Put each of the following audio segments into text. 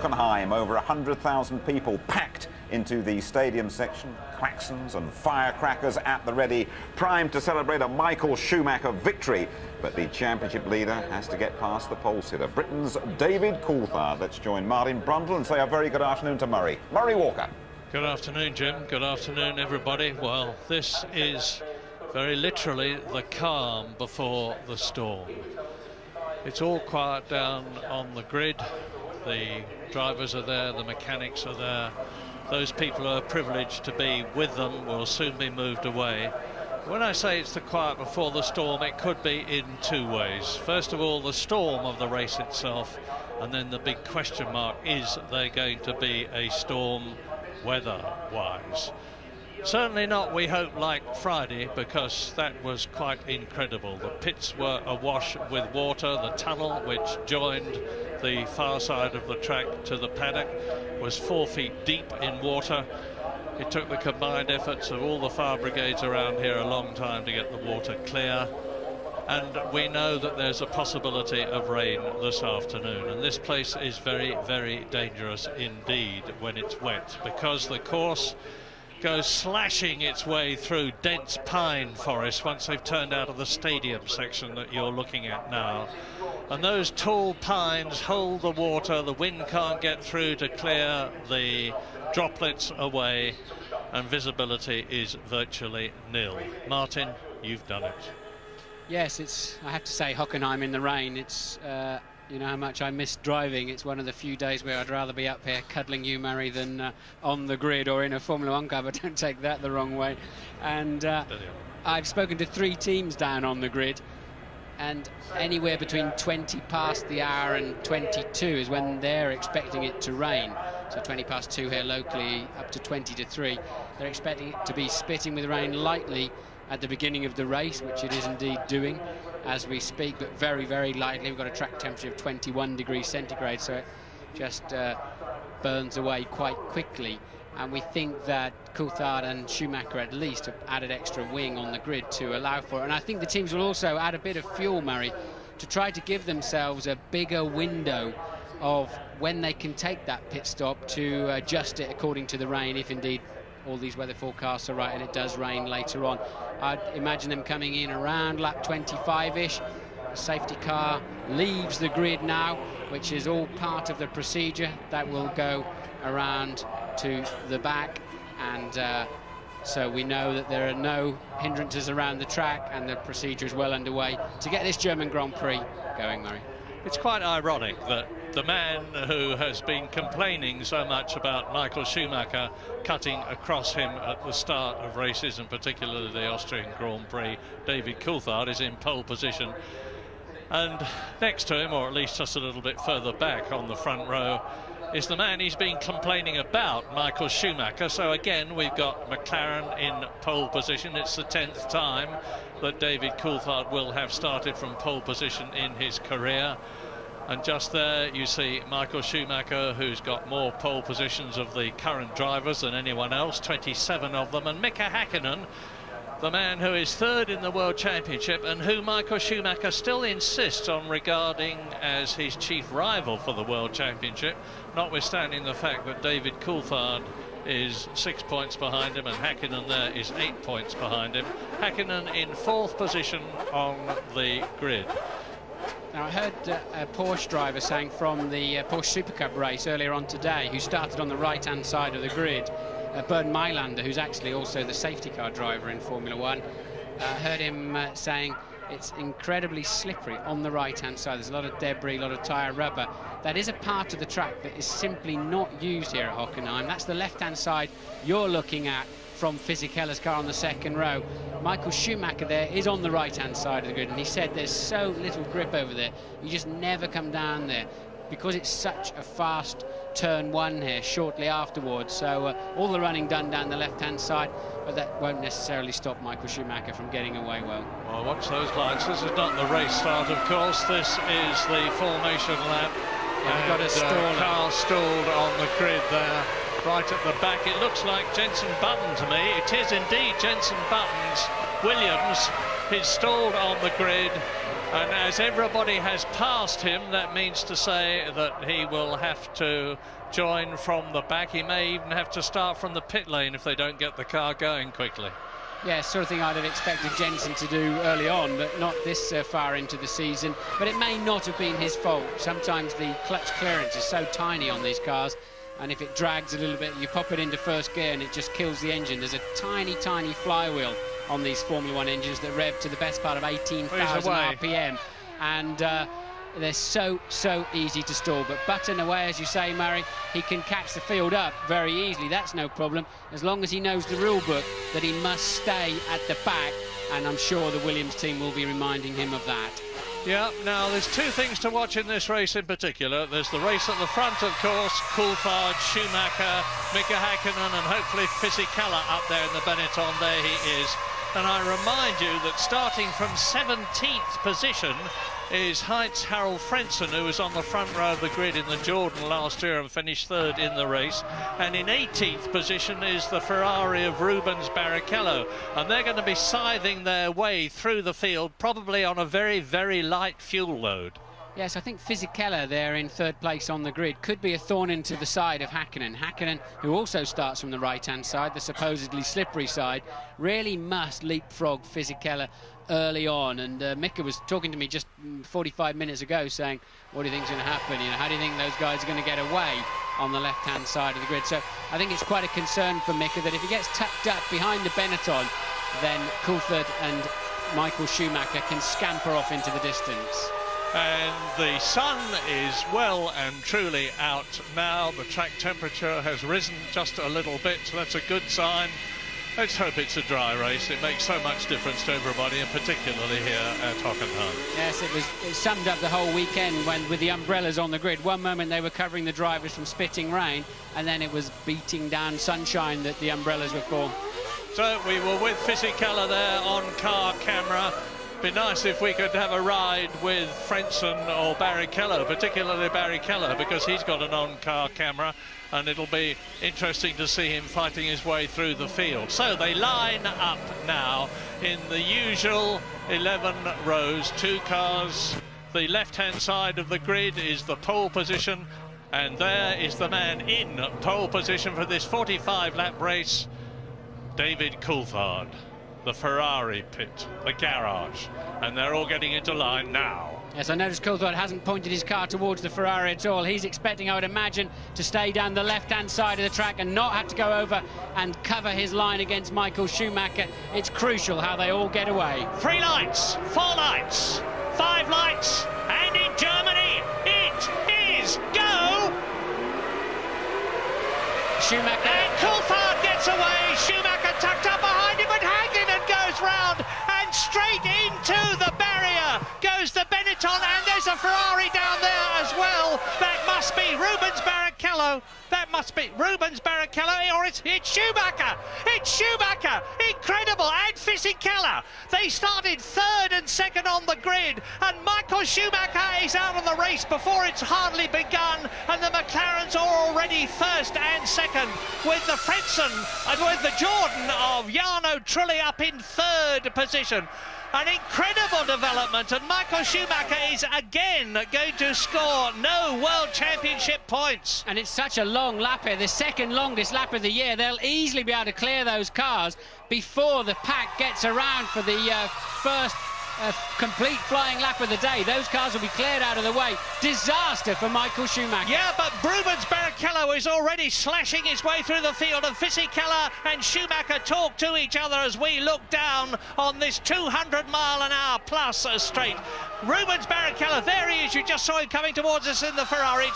Hockenheim. Over 100,000 people packed into the stadium section. Klaxons and firecrackers at the ready, primed to celebrate a Michael Schumacher victory. But the championship leader has to get past the pole sitter, Britain's David Coulthard. Let's join Martin Brundle and say a very good afternoon to Murray. Murray Walker. Good afternoon, Jim. Good afternoon, everybody. Well, this is very literally the calm before the storm. It's all quiet down on the grid. The drivers are there, the mechanics are there. Those people who are privileged to be with them will soon be moved away. When I say it's the quiet before the storm, it could be in two ways. First of all, the storm of the race itself, and then the big question mark, is there going to be a storm weather-wise? Certainly not, we hope, like Friday, because that was quite incredible. The pits were awash with water. The tunnel, which joined the far side of the track to the paddock, was 4 feet deep in water. It took the combined efforts of all the fire brigades around here a long time to get the water clear. And we know that there's a possibility of rain this afternoon. And this place is very, very dangerous indeed when it's wet, because the course goes slashing its way through dense pine forest once they've turned out of the stadium section that you're looking at now. And those tall pines hold the water. The wind can't get through to clear the droplets away, and visibility is virtually nil. Martin, you've done it. Yes, it's, I have to say, Hockenheim in the rain. It's you know how much I miss driving. It's one of the few days where I'd rather be up here cuddling you, Murray, than on the grid or in a Formula One car, but don't take that the wrong way. And I've spoken to 3 teams down on the grid, and anywhere between 20 past the hour and 22 is when they're expecting it to rain. So 20 past 2 here locally, up to 20 to 3. They're expecting it to be spitting with rain lightly at the beginning of the race, which it is indeed doing as we speak, but very, very lightly. We've got a track temperature of 21 degrees centigrade, so it just burns away quite quickly. And we think that Coulthard and Schumacher at least have added extra wing on the grid to allow for it. And I think the teams will also add a bit of fuel, Murray, to try to give themselves a bigger window of when they can take that pit stop to adjust it according to the rain, if indeed all these weather forecasts are right and it does rain later on. I'd imagine them coming in around lap 25-ish. The safety car leaves the grid now, which is all part of the procedure. That will go around to the back, and so we know that there are no hindrances around the track, and the procedure is well underway to get this German Grand Prix going, Murray. It's quite ironic that the man who has been complaining so much about Michael Schumacher cutting across him at the start of races, and particularly the Austrian Grand Prix, David Coulthard, is in pole position. And next to him, or at least just a little bit further back on the front row, is the man he's been complaining about, Michael Schumacher. So again, we've got McLaren in pole position. It's the 10th time that David Coulthard will have started from pole position in his career. And just there you see Michael Schumacher, who's got more pole positions of the current drivers than anyone else, 27 of them. And Mika Häkkinen, the man who is 3rd in the World Championship and who Michael Schumacher still insists on regarding as his chief rival for the World Championship, notwithstanding the fact that David Coulthard is 6 points behind him and Häkkinen there is 8 points behind him. Häkkinen in 4th position on the grid. Now, I heard a Porsche driver saying from the Porsche Super Cup race earlier on today, who started on the right-hand side of the grid, Bernd Mailander, who's actually also the safety car driver in Formula One, heard him saying it's incredibly slippery on the right-hand side. There's a lot of debris, a lot of tyre rubber. That is a part of the track that is simply not used here at Hockenheim. That's the left-hand side you're looking at from Fisichella's car on the 2nd row. Michael Schumacher there is on the right-hand side of the grid, and he said there's so little grip over there. You just never come down there because it's such a fast turn 1 here shortly afterwards. So all the running done down the left-hand side, but that won't necessarily stop Michael Schumacher from getting away well. Well, watch those lights. This is not the race start, of course. This is the formation lap. Yeah, we've got a stall. Car stalled on the grid there, right at the back. It looks like Jenson Button to me. It is indeed Jenson Button's Williams. He's stalled on the grid, And as everybody has passed him, that means to say that he will have to join from the back. He may even have to start from the pit lane if they don't get the car going quickly. Yeah, sort of thing I'd have expected Jensen to do early on, but not this far into the season. But it may not have been his fault. Sometimes the clutch clearance is so tiny on these cars, and if it drags a little bit, you pop it into first gear and it just kills the engine. There's a tiny, tiny flywheel on these Formula One engines that rev to the best part of 18,000 RPM. And they're so easy to stall. But Button away, as you say, Murray, he can catch the field up very easily. That's no problem, as long as he knows the rule book that he must stay at the back. And I'm sure the Williams team will be reminding him of that. Yeah, now there's two things to watch in this race in particular. There's the race at the front, of course, Coulthard, Schumacher, Mika Häkkinen, and hopefully Fisichella up there in the Benetton. There he is. And I remind you that starting from 17th position is Heinz Harald Frentzen, who was on the front row of the grid in the Jordan last year and finished third in the race. And in 18th position is the Ferrari of Rubens Barrichello. And they're going to be scything their way through the field, probably on a very, very light fuel load. Yes, I think Fisichella there in third place on the grid could be a thorn into the side of Häkkinen. Häkkinen, who also starts from the right-hand side, the supposedly slippery side, really must leapfrog Fisichella early on. And Mika was talking to me just 45 minutes ago saying, what do you think is going to happen? You know, how do you think those guys are going to get away on the left-hand side of the grid? So I think it's quite a concern for Mika that if he gets tucked up behind the Benetton, then Coulthard and Michael Schumacher can scamper off into the distance. And the sun is well and truly out now. The track temperature has risen just a little bit, so that's a good sign. Let's hope it's a dry race. It makes so much difference to everybody, and particularly here at Hockenheim. Yes, it summed up the whole weekend when with the umbrellas on the grid. One moment they were covering the drivers from spitting rain, and then it was beating down sunshine that the umbrellas were for. So we were with Fisichella there on car camera. Be nice if we could have a ride with Frentzen or Barrichello, particularly Barrichello, because he's got an on-car camera, and it'll be interesting to see him fighting his way through the field. So they line up now in the usual 11 rows, two cars. The left-hand side of the grid is the pole position, and there is the man in pole position for this 45-lap race, David Coulthard. The Ferrari pit, the garage, and they're all getting into line now. Yes, I noticed Coulthard hasn't pointed his car towards the Ferrari at all. He's expecting, I would imagine, to stay down the left-hand side of the track and not have to go over and cover his line against Michael Schumacher. It's crucial how they all get away. 3 lights, 4 lights, 5 lights, and in Germany, it is go! Schumacher. And Coulthard gets away, Schumacher tucked up behind him, and Häkkinen goes round, and straight into the barrier goes the Benetton, and there's a Ferrari down there as well. That must be Rubens Barrichello. That must be Rubens Barrichello, or it's Schumacher. It's Schumacher. Incredible. And Fisichella. They started third and second on the grid, and Michael Schumacher is out of the race before it's hardly begun, and the McLarens are already first and second, with the Frentzen and with the Jordan of Jarno Trulli up in third position. An incredible development, and Michael Schumacher is again going to score no World Championship points. And it's such a long lap here, the second longest lap of the year. They'll easily be able to clear those cars before the pack gets around for the first complete flying lap of the day. Those cars will be cleared out of the way. Disaster for Michael Schumacher. Yeah, but Rubens Barrichello is already slashing his way through the field, and Fisichella and Schumacher talk to each other as we look down on this 200-mile-an-hour plus straight. Rubens Barrichello, there he is, you just saw him coming towards us in the Ferrari.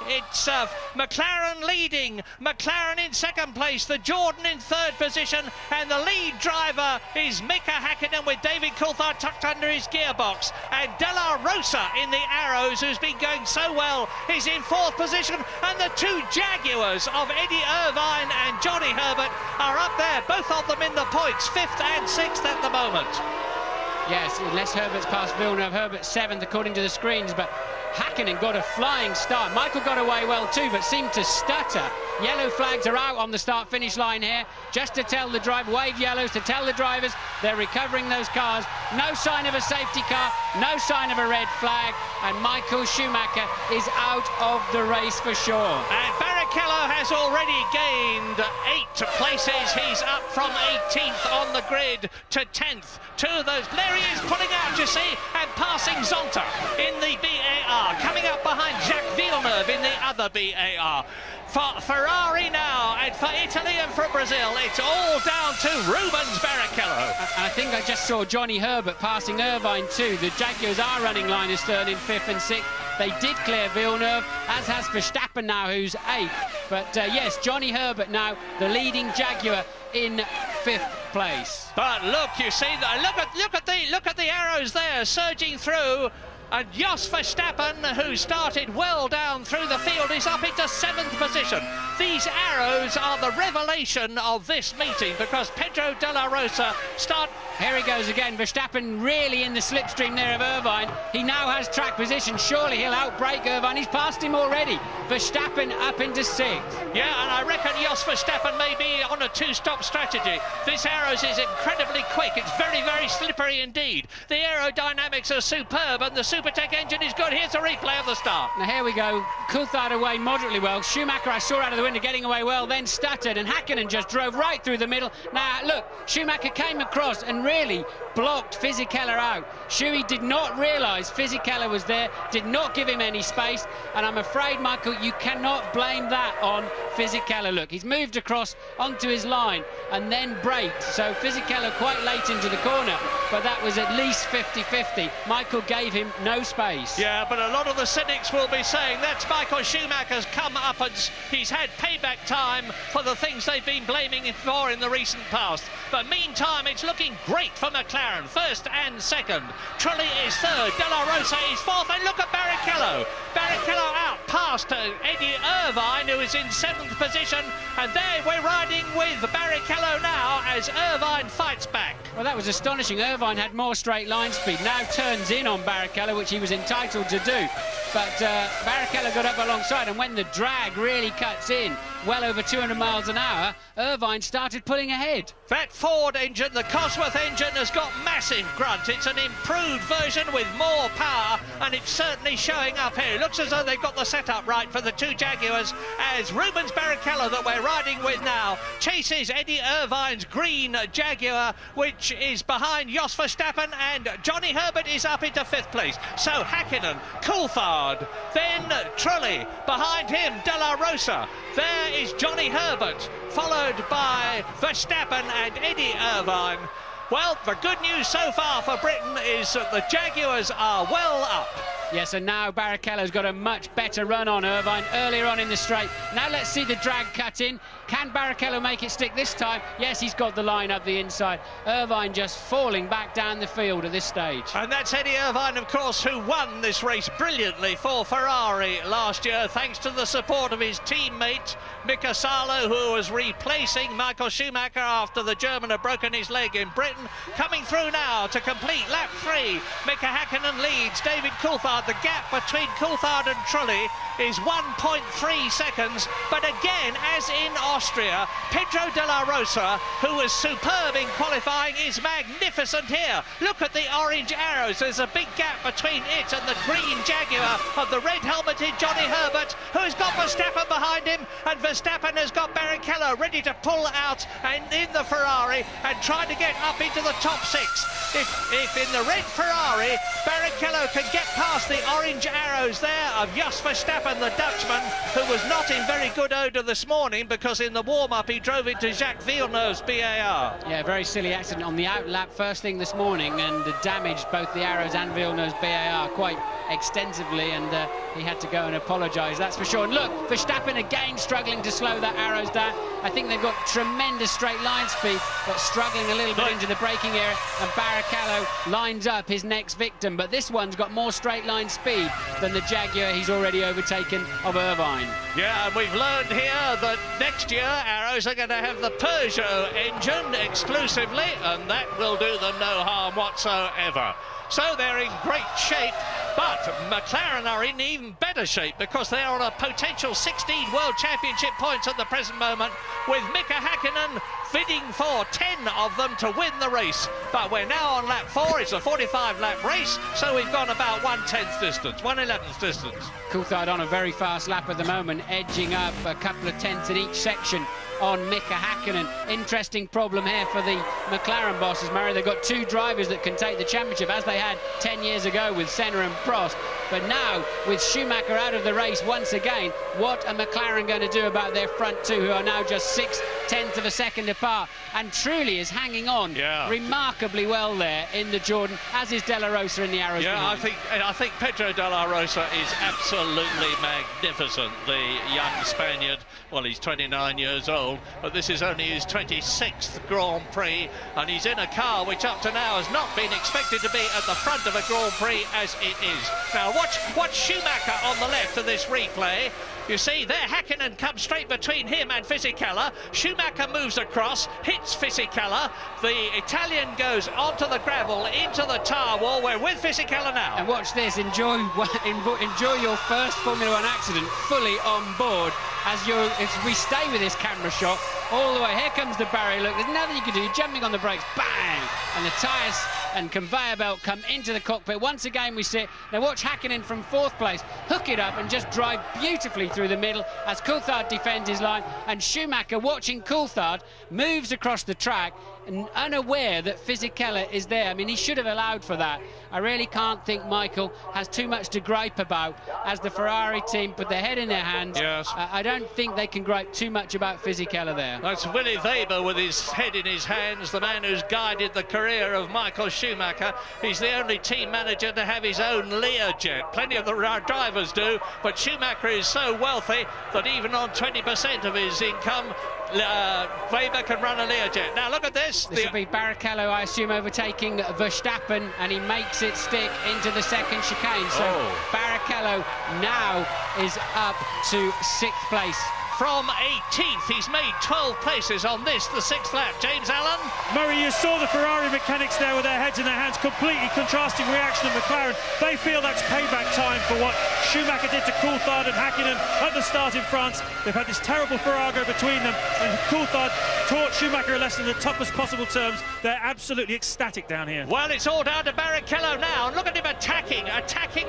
It's McLaren leading, McLaren in second place, the Jordan in third position, and the lead driver is Mika Häkkinen with David Coulthard tucked under his gearbox, and De La Rosa in the Arrows, who's been going so well, is in fourth position, and the two Jaguars of Eddie Irvine and Johnny Herbert are up there, both of them in the points, fifth and sixth at the moment. Yes, unless Herbert's past Villeneuve. Herbert's 7th according to the screens, but Hakkinen got a flying start. Michael got away well too, but seemed to stutter. Yellow flags are out on the start-finish line here, just to tell the driver, wave yellows to tell the drivers they're recovering those cars. No sign of a safety car, no sign of a red flag, and Michael Schumacher is out of the race for sure. And Barrichello has already gained 8 places. He's up from 18th on the grid to 10th. 2 of those, there he is pulling out, you see, and passing Zonta in the BAR, coming up behind Jacques Villeneuve in the other BAR. For Ferrari now, and for Italy and for Brazil, it's all down to Rubens Barrichello. And I think I just saw Johnny Herbert passing Irvine too. The Jaguars are running Linus third in 5th and 6th. They did clear Villeneuve, as has Verstappen now, who's 8th. But yes, Johnny Herbert now the leading Jaguar in 5th place. But look, you see, look at the arrows there surging through. And Jos Verstappen, who started well down through the field, is up into 7th position. These arrows are the revelation of this meeting, because Pedro de la Rosa start... Here he goes again. Verstappen really in the slipstream there of Irvine. He now has track position. Surely he'll outbrake Irvine. He's passed him already. Verstappen up into 6th. Yeah, and I reckon Jos Verstappen may be on a 2-stop strategy. This arrows is incredibly quick. It's very, very slippery indeed. The aerodynamics are superb, and the Supertech engine is good. Here's a replay of the start. Now here we go. Coulthard away moderately well. Schumacher I saw out of the window getting away well, then stuttered, and Hakkinen just drove right through the middle. Now look, Schumacher came across and really blocked Fisichella out. Schuey did not realise Fisichella was there, did not give him any space, and I'm afraid, Michael, you cannot blame that on Fisichella. Look, he's moved across onto his line and then braked, so Fisichella quite late into the corner, but that was at least 50-50. Michael gave him no space. Yeah, but a lot of the cynics will be saying that's Michael Schumacher's come up and he's had payback time for the things they've been blaming him for in the recent past. But meantime, it's looking great for McLaren, 1st and 2nd. Trulli is 3rd, De La Rosa is 4th, and look at Barrichello. Barrichello out past Eddie Irvine, who is in 7th position, and there we're riding with Barrichello now as Irvine fights back. Well, that was astonishing. Irvine had more straight line speed, now turns in on Barrichello, which he was entitled to do. But Barrichello got up alongside, and when the drag really cuts in, well over 200 miles an hour, Irvine started pulling ahead. That Ford engine, the Cosworth engine, has got massive grunt. It's an improved version with more power, and it's certainly showing up here. It looks as though they've got the setup right for the 2 Jaguars, as Rubens Barrichello, that we're riding with now, chases Eddie Irvine's green Jaguar, which is behind Jos Verstappen, and Johnny Herbert is up into 5th place. So Hakkinen, Coulthard, then Trulli, behind him De La Rosa. There is Johnny Herbert, followed by Verstappen and Eddie Irvine. Well, the good news so far for Britain is that the Jaguars are well up. Yes, and now Barrichello's got a much better run on Irvine earlier on in the straight. Now let's see the drag cut in. Can Barrichello make it stick this time? Yes, he's got the line up the inside. Irvine just falling back down the field at this stage. And that's Eddie Irvine, of course, who won this race brilliantly for Ferrari last year, thanks to the support of his teammate, Mika Salo, who was replacing Michael Schumacher after the German had broken his leg in Britain. Coming through now to complete lap 3. Mika Hakkinen leads David Coulthard. The gap between Coulthard and Trulli is 1.3 seconds, but again, as in Austria, Pedro de la Rosa, who was superb in qualifying, is magnificent here. Look at the orange arrows. There's a big gap between it and the green Jaguar of the red-helmeted Johnny Herbert, who has got Verstappen behind him, and Verstappen has got Barrichello ready to pull out and in the Ferrari and try to get up into the top 6. If in the red Ferrari, Barrichello can get past the orange arrows there of Jos Verstappen, the Dutchman, who was not in very good odour this morning because in the warm-up he drove into Jacques Villeneuve's BAR. Yeah, very silly accident on the outlap first thing this morning, and damaged both the arrows and Villeneuve's BAR quite extensively, and he had to go and apologise, that's for sure. And look, Verstappen again struggling to slow that Arrows down. I think they've got tremendous straight line speed, but struggling a little bit into the braking area, and Barrichello lines up his next victim, but this one's got more straight line speed than the Jaguar he's already overtaken of Irvine. Yeah, and we've learned here that next year Arrows are going to have the Peugeot engine exclusively, and that will do them no harm whatsoever. So they're in great shape, but McLaren are in even better shape because they are on a potential 16 World Championship points at the present moment, with Mika Häkkinen bidding for 10 of them to win the race. But we're now on lap 4, it's a 45-lap race, so we've gone about 1/10th distance, 1/11th distance. Coulthard on a very fast lap at the moment, edging up a couple of tenths in each section on Mika Häkkinen. Interesting problem here for the McLaren bosses, Murray. They've got two drivers that can take the championship, as they had 10 years ago with Senna and Prost. But now, with Schumacher out of the race once again, what are McLaren going to do about their front two, who are now just 6/10 of a second apart? And truly is hanging on remarkably well there in the Jordan, as is De La Rosa in the Arrows behind. I think Pedro De La Rosa is absolutely magnificent, the young Spaniard. Well, he's 29 years old, but this is only his 26th Grand Prix, and he's in a car which up to now has not been expected to be at the front of a Grand Prix as it is. Now watch Schumacher on the left of this replay. You see there, Häkkinen comes straight between him and Fisichella. Schumacher moves across, hits Fisichella. The Italian goes onto the gravel, into the tyre wall. We're with Fisichella now. And watch this, enjoy your first Formula One accident fully on board as we stay with this camera shot all the way. Here comes the barrier, look, there's nothing you can do, you're jumping on the brakes, bang! And the tyres and conveyor belt come into the cockpit. Once again we sit. Now watch Häkkinen from 4th place hook it up and just drive beautifully through the middle as Coulthard defends his line, and Schumacher, watching Coulthard, moves across the track and unaware that Fisichella is there. I mean, he should have allowed for that. I really can't think Michael has too much to gripe about as the Ferrari team put their head in their hands. Yes. I don't think they can gripe too much about Fisichella there. That's Willy Weber with his head in his hands, the man who's guided the career of Michael Schumacher. He's the only team manager to have his own Learjet. Plenty of the drivers do, but Schumacher is so wealthy that even on 20% of his income, Weber can run a Learjet. Now look at this. This will be Barrichello, I assume, overtaking Verstappen, and he makes it stick into the second chicane. So Barrichello now is up to 6th place. From 18th, he's made 12 places on this, the 6th lap. James Allen? Murray, you saw the Ferrari mechanics there with their heads in their hands, completely contrasting reaction of McLaren. They feel that's payback time for what Schumacher did to Coulthard and Häkkinen at the start in France. They've had this terrible farrago between them, and Coulthard taught Schumacher a lesson in the toughest possible terms. They're absolutely ecstatic down here. Well, it's all down to Barrichello now, and look at him attacking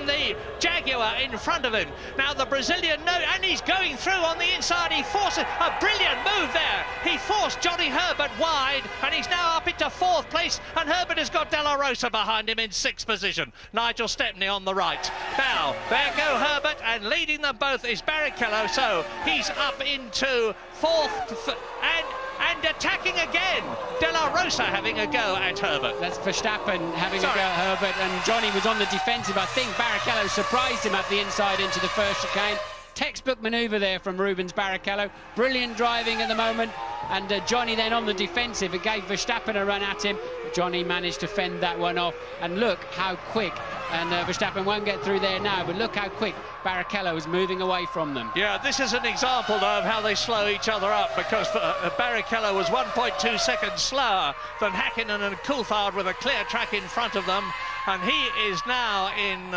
the Jaguar in front of him. Now the Brazilian, and he's going through on the inside. He forces a brilliant move there. He forced Johnny Herbert wide, and he's now up into 4th place, and Herbert has got De La Rosa behind him in 6th position. Nigel Stepney on the right. Now, there go Herbert, and leading them both is Barrichello, so he's up into 4th, and attacking again. De La Rosa having a go at Herbert. That's Verstappen having a go at Herbert, and Johnny was on the defensive. I think Barrichello surprised him up the inside into the first chicane. Textbook manoeuvre there from Rubens Barrichello. Brilliant driving at the moment, and Johnny then on the defensive. It gave Verstappen a run at him. Johnny managed to fend that one off, and look how quick, and Verstappen won't get through there now, but look how quick Barrichello is moving away from them. Yeah, this is an example of how they slow each other up, because Barrichello was 1.2 seconds slower than Häkkinen and Coulthard with a clear track in front of them, and he is now in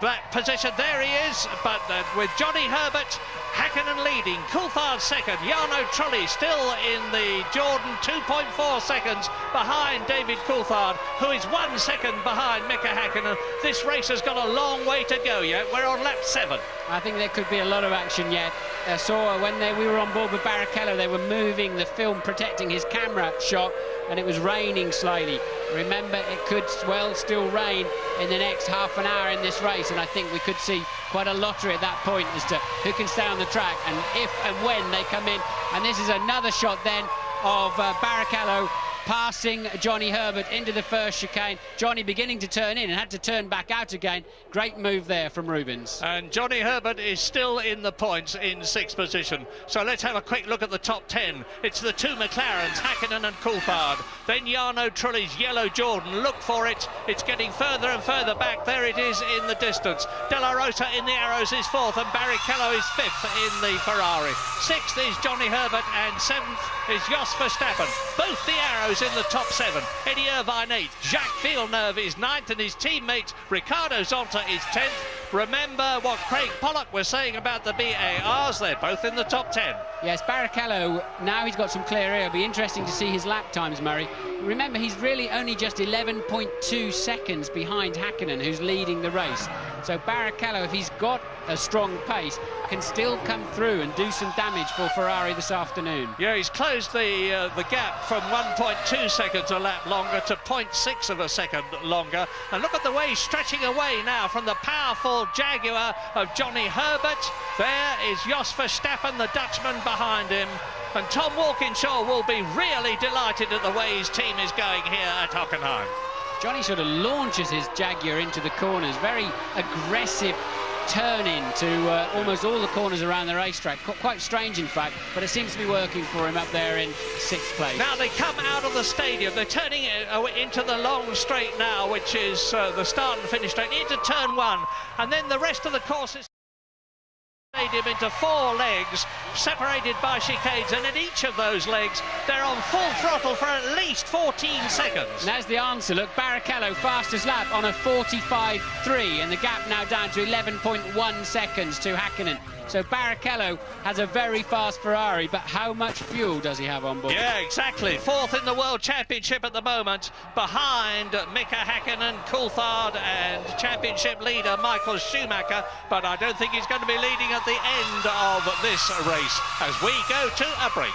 that position. There he is, but with Johnny Herbert, Häkkinen leading, Coulthard second, Jarno Trulli still in the Jordan, 2.4 seconds behind David Coulthard, who is 1 second behind Mika Häkkinen. This race has got a long way to go yet. We're on lap 7. I think there could be a lot of action yet. I saw when we were on board with Barrichello, they were moving the film protecting his camera shot, and it was raining slightly. Remember, it could well still rain in the next half an hour in this race, and I think we could see quite a lottery at that point as to who can stay on the track and if and when they come in. And this is another shot then of Barrichello passing Johnny Herbert into the first chicane. Johnny beginning to turn in and had to turn back out again. Great move there from Rubens. And Johnny Herbert is still in the points in 6th position. So let's have a quick look at the top 10. It's the 2 McLarens, Hakkinen and Coulthard. Then Jarno Trulli's Yellow Jordan. Look for it. It's getting further and further back. There it is in the distance. De La Rosa in the arrows is 4th, and Barrichello is 5th in the Ferrari. 6th is Johnny Herbert, and 7th is Jos Verstappen. Both the arrows in the top 7. Eddie Irvine 8th. Jacques Villeneuve is 9th, and his teammate Ricardo Zonta is 10th. Remember what Craig Pollock was saying about the BARs. They're both in the top 10. Yes, Barrichello, now he's got some clear air. It'll be interesting to see his lap times, Murray. Remember, he's really only just 11.2 seconds behind Hakkinen, who's leading the race. So Barrichello, if he's got a strong pace, can still come through and do some damage for Ferrari this afternoon. Yeah, he's closed the gap from 1.2 seconds a lap longer to 0.6 of a second longer. And look at the way he's stretching away now from the powerful Jaguar of Johnny Herbert. There is Jos Verstappen, the Dutchman, behind him. And Tom Walkinshaw will be really delighted at the way his team is going here at Hockenheim. Johnny sort of launches his Jaguar into the corners, very aggressive turn into almost all the corners around the racetrack. Quite strange, in fact, but it seems to be working for him up there in 6th place. Now they come out of the stadium. They're turning into the long straight now, which is the start and finish straight, into turn 1. And then the rest of the course is stadium into 4 legs, separated by chicanes, and at each of those legs they're on full throttle for at least 14 seconds. And there's the answer. Look, Barrichello fastest lap on a 45.3, and the gap now down to 11.1 seconds to Hakkinen. So Barrichello has a very fast Ferrari, but how much fuel does he have on board? Yeah, exactly. 4th in the World Championship at the moment, behind Mika Hakkinen, Coulthard and Championship leader Michael Schumacher, but I don't think he's going to be leading at the end of this race as we go to a break.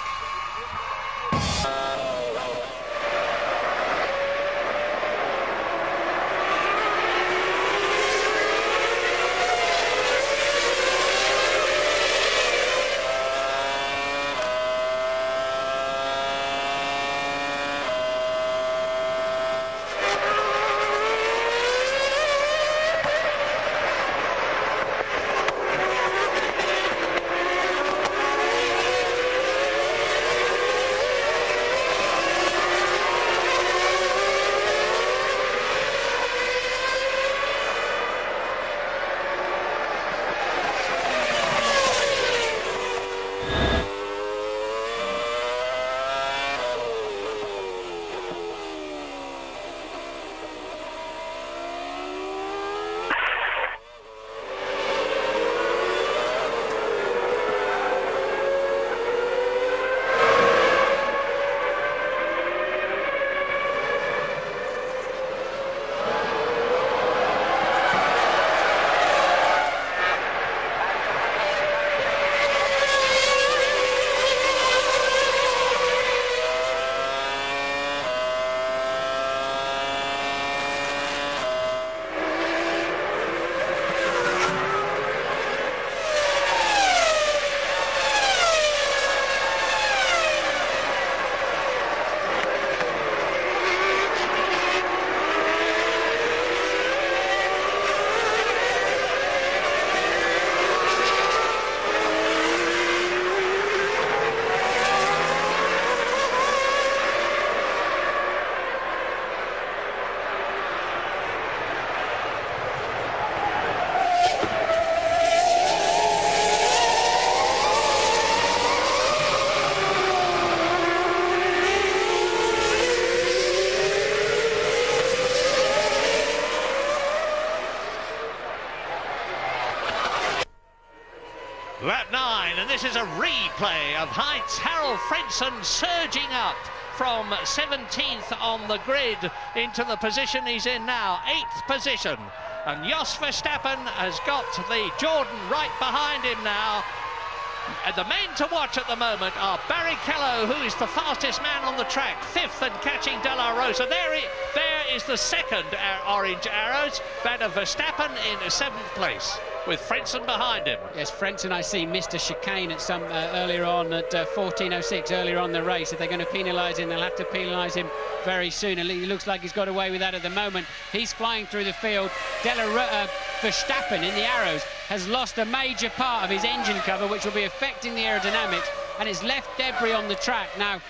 Lap 9, and this is a replay of Heinz Harald Frentzen surging up from 17th on the grid into the position he's in now, 8th position. And Jos Verstappen has got the Jordan right behind him now. And the men to watch at the moment are Barrichello, who is the fastest man on the track, 5th and catching De La Rosa. There is the second orange arrows, that of Verstappen in 7th place. with Frentzen behind him. Yes, Frentzen, I see, missed a chicane at some earlier on at 14.06 earlier on the race. If they're going to penalise him, they'll have to penalise him very soon. He looks like he's got away with that at the moment. He's flying through the field. Verstappen in the Arrows has lost a major part of his engine cover, which will be affecting the aerodynamics, and it's left debris on the track. Now,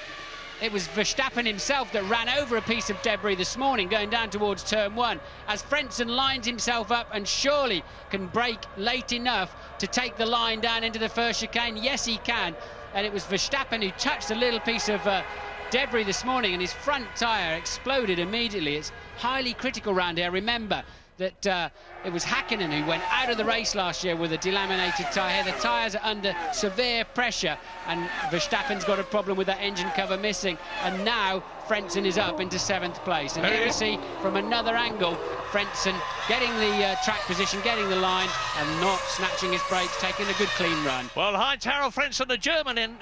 it was Verstappen himself that ran over a piece of debris this morning going down towards turn 1, as Frentzen lines himself up and surely can brake late enough to take the line down into the first chicane. Yes, he can. And it was Verstappen who touched a little piece of debris this morning, and his front tyre exploded immediately. It's highly critical round here. Remember that it was Hakkinen who went out of the race last year with a delaminated tyre. The tyres are under severe pressure, and Verstappen's got a problem with that engine cover missing, and now Frentzen is up into 7th place. And here we see from another angle Frentzen getting the track position, getting the line, and not snatching his brakes, taking a good clean run. Well, Heinz-Harald Frentzen, a German in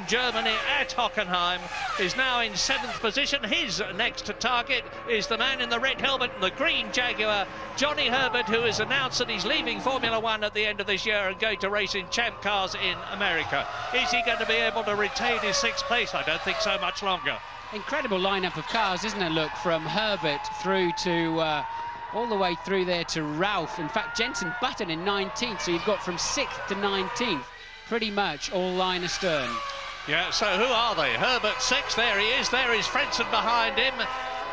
Germany at Hockenheim, is now in 7th position. His next target is the man in the red helmet and the green Jaguar, Johnny Herbert, who has announced that he's leaving Formula One at the end of this year and going to race in champ cars in America. Is he going to be able to retain his 6th place? I don't think so much longer. Incredible lineup of cars, isn't it? Look, from Herbert through to all the way through there to Ralph. In fact, Jenson Button in 19th, so you've got from 6th to 19th pretty much all line astern. Yeah, so who are they? Herbert 6th, there he is. There is Frentzen behind him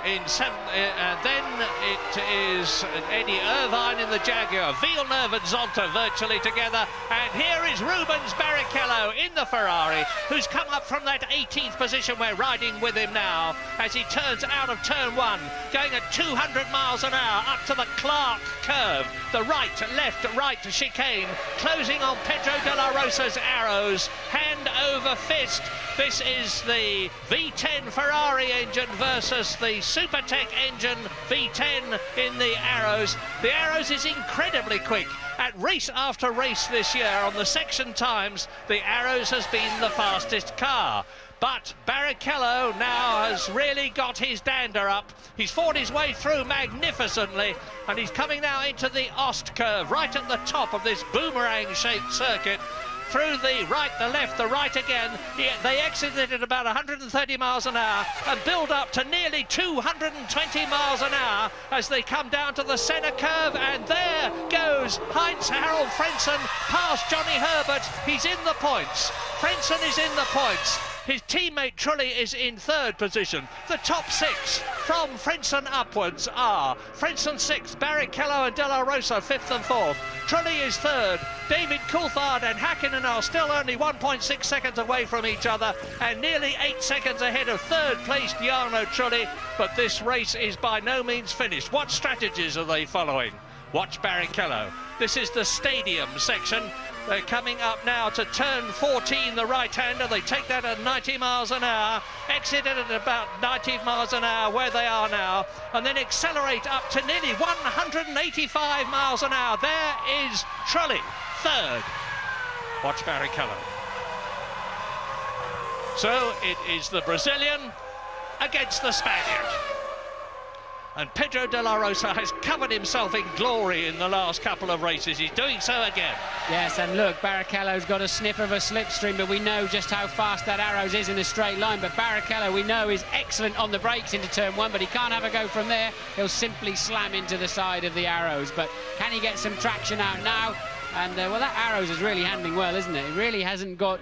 in 7th, and then it is Eddie Irvine in the Jaguar, Villeneuve and Zonta virtually together, and here is Rubens Barrichello in the Ferrari, who's come up from that 18th position. We're riding with him now as he turns out of turn 1, going at 200 miles an hour up to the Clark curve, the right, left, right chicane, closing on Pedro de la Rosa's Arrows, hand over fist. This is the V10 Ferrari engine versus the Supertech engine V10 in the Arrows. The Arrows is incredibly quick. At race after race this year on the section times, the Arrows has been the fastest car. But Barrichello now has really got his dander up. He's fought his way through magnificently, and he's coming now into the Ost curve, right at the top of this boomerang-shaped circuit. Through the right, the left, the right again. They exited at about 130 miles an hour and build up to nearly 220 miles an hour as they come down to the centre curve, and there goes Heinz-Harald Frentzen past Johnny Herbert. He's in the points. Frentzen is in the points. His teammate Trulli is in 3rd position. The top 6 from Frentzen upwards are Frentzen 6th, Barrichello and De La Rosa 5th and 4th. Trulli is 3rd. David Coulthard and Hakkinen are still only 1.6 seconds away from each other and nearly 8 seconds ahead of 3rd placed Jarno Trulli. But this race is by no means finished. What strategies are they following? Watch Barrichello. This is the stadium section. They're coming up now to turn 14, the right-hander. They take that at 90 miles an hour, exit it at about 90 miles an hour where they are now, and then accelerate up to nearly 185 miles an hour. There is Trulli, 3rd. Watch Barrichello. So it is the Brazilian against the Spaniard. And Pedro de la Rosa has covered himself in glory in the last couple of races. He's doing so again. Yes, and look, Barrichello's got a sniff of a slipstream, but we know just how fast that Arrows is in a straight line. But Barrichello, we know, is excellent on the brakes into turn 1, but he can't have a go from there. He'll simply slam into the side of the Arrows. But can he get some traction out now? And, well, that Arrows is really handling well, isn't it? It really hasn't got...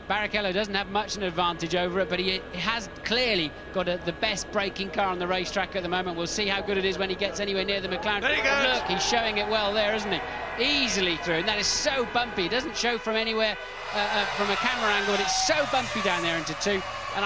Barrichello doesn't have much an advantage over it, but he has clearly got the best braking car on the racetrack at the moment. We'll see how good it is when he gets anywhere near the McLaren. There he goes. Look, he's showing it well there, isn't he? Easily through, and that is so bumpy. It doesn't show from anywhere from a camera angle, but it's so bumpy down there into 2. And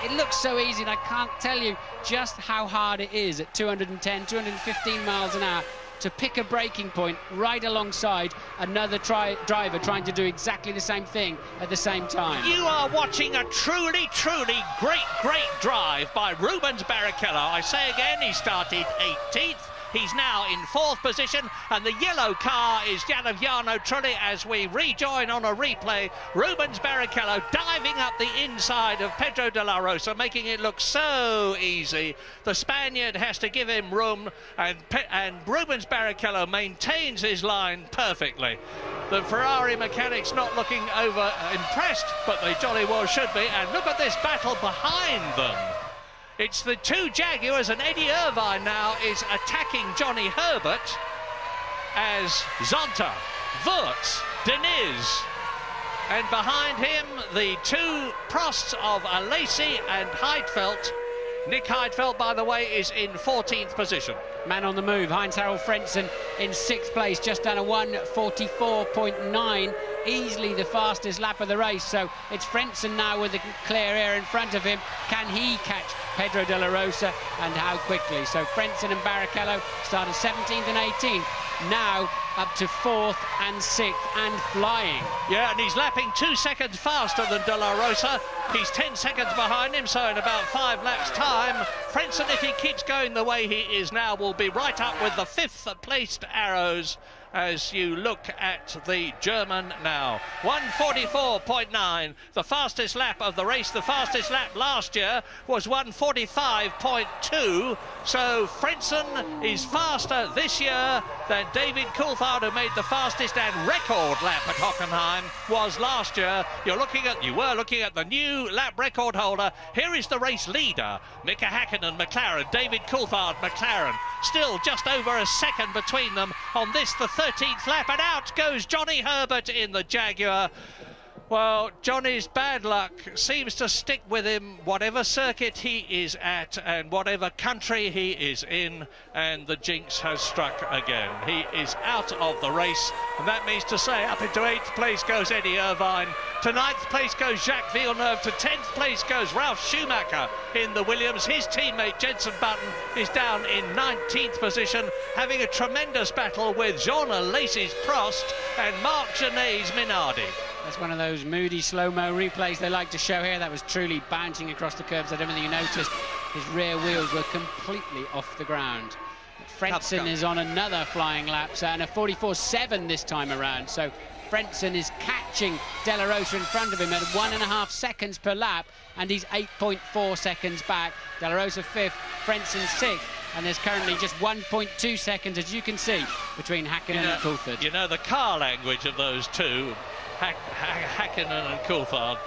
it looks so easy, and I can't tell you just how hard it is at 210, 215 miles an hour to pick a braking point right alongside another driver trying to do exactly the same thing at the same time. You are watching a truly, truly great drive by Rubens Barrichello. I say again, he started 18th. He's now in 4th position, and the yellow car is that of Jarno Trulli as we rejoin on a replay. Rubens Barrichello diving up the inside of Pedro de la Rosa, making it look so easy. The Spaniard has to give him room, and Rubens Barrichello maintains his line perfectly. The Ferrari mechanics not looking over impressed, but they jolly well should be. And look at this battle behind them. It's the 2 Jaguars, and Eddie Irvine now is attacking Johnny Herbert as Zonta, Wurz, Deniz, and behind him the 2 Prosts of Alesi and Heidfeld. Nick Heidfeld, by the way, is in 14th position. Man on the move, Heinz-Harald Frentzen in 6th place, just done a 1:44.9, easily the fastest lap of the race. So it's Frentzen now with the clear air in front of him. Can he catch Pedro de la Rosa, and how quickly? So Frentzen and Barrichello started 17th and 18th, now up to 4th and 6th and flying. Yeah, and he's lapping 2 seconds faster than de la Rosa. He's 10 seconds behind him, so in about 5 laps' time, Frentzen, if he keeps going the way he is now, will be right up with the 5th placed Arrows as you look at the German now. 1:44.9, the fastest lap of the race. The fastest lap last year was 1:45.2, so Frentzen is faster this year than David Coulthard, who made the fastest and record lap at Hockenheim, was last year. You were looking at the new lap record holder. Here is the race leader, Mika Häkkinen, McLaren, David Coulthard, McLaren. Still just over a second between them on this, the 13th lap, and out goes Johnny Herbert in the Jaguar. Well, Johnny's bad luck seems to stick with him, whatever circuit he is at and whatever country he is in, and the jinx has struck again. He is out of the race, and that means to say up into 8th place goes Eddie Irvine, to 9th place goes Jacques Villeneuve, to 10th place goes Ralf Schumacher in the Williams. His teammate Jenson Button is down in 19th position, having a tremendous battle with Jean Alesi's Prost and Marc Gené's Minardi. That's one of those moody slow-mo replays they like to show here. That was Trulli bouncing across the curbs. I don't know whether you noticed his rear wheels were completely off the ground. Frentzen is on another flying lap, and a 44.7 this time around. So Frentzen is catching De La Rosa in front of him at 1.5 seconds per lap, and he's 8.4 seconds back. De La Rosa 5th, Frentzen 6th, and there's currently just 1.2 seconds, as you can see, between Häkkinen and Coulthard. You know, the car language of those two, Häkkinen and Coulthard,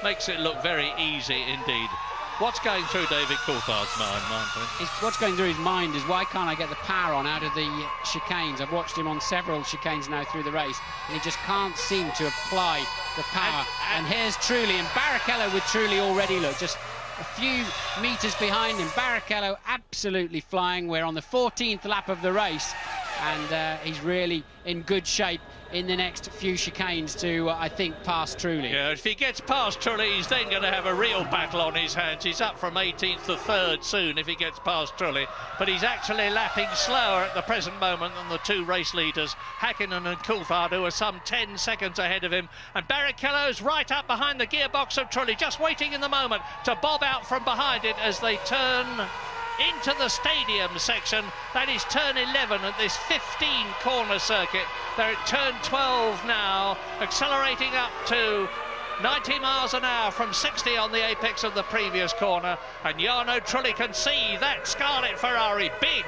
makes it look very easy indeed. What's going through David Coulthard's mind, Martin? What's going through his mind is, why can't I get the power on out of the chicanes? I've watched him on several chicanes now through the race, and he just can't seem to apply the power. And here's Trulli, and Barrichello with Trulli already, look, just a few metres behind him. Barrichello absolutely flying. We're on the 14th lap of the race, and he's really in good shape in the next few chicanes to, I think, pass Trulli. Yeah, if he gets past Trulli, he's then going to have a real battle on his hands. He's up from 18th to 3rd soon if he gets past Trulli, but he's actually lapping slower at the present moment than the two race leaders, Häkkinen and Coulthard, who are some 10 seconds ahead of him. And Barrichello's right up behind the gearbox of Trulli, just waiting in the moment to bob out from behind it as they turn into the stadium section. That is turn 11 at this 15 corner circuit. They're at turn 12 now, accelerating up to 90 miles an hour from 60 on the apex of the previous corner, and Jarno Trulli can see that Scarlet Ferrari big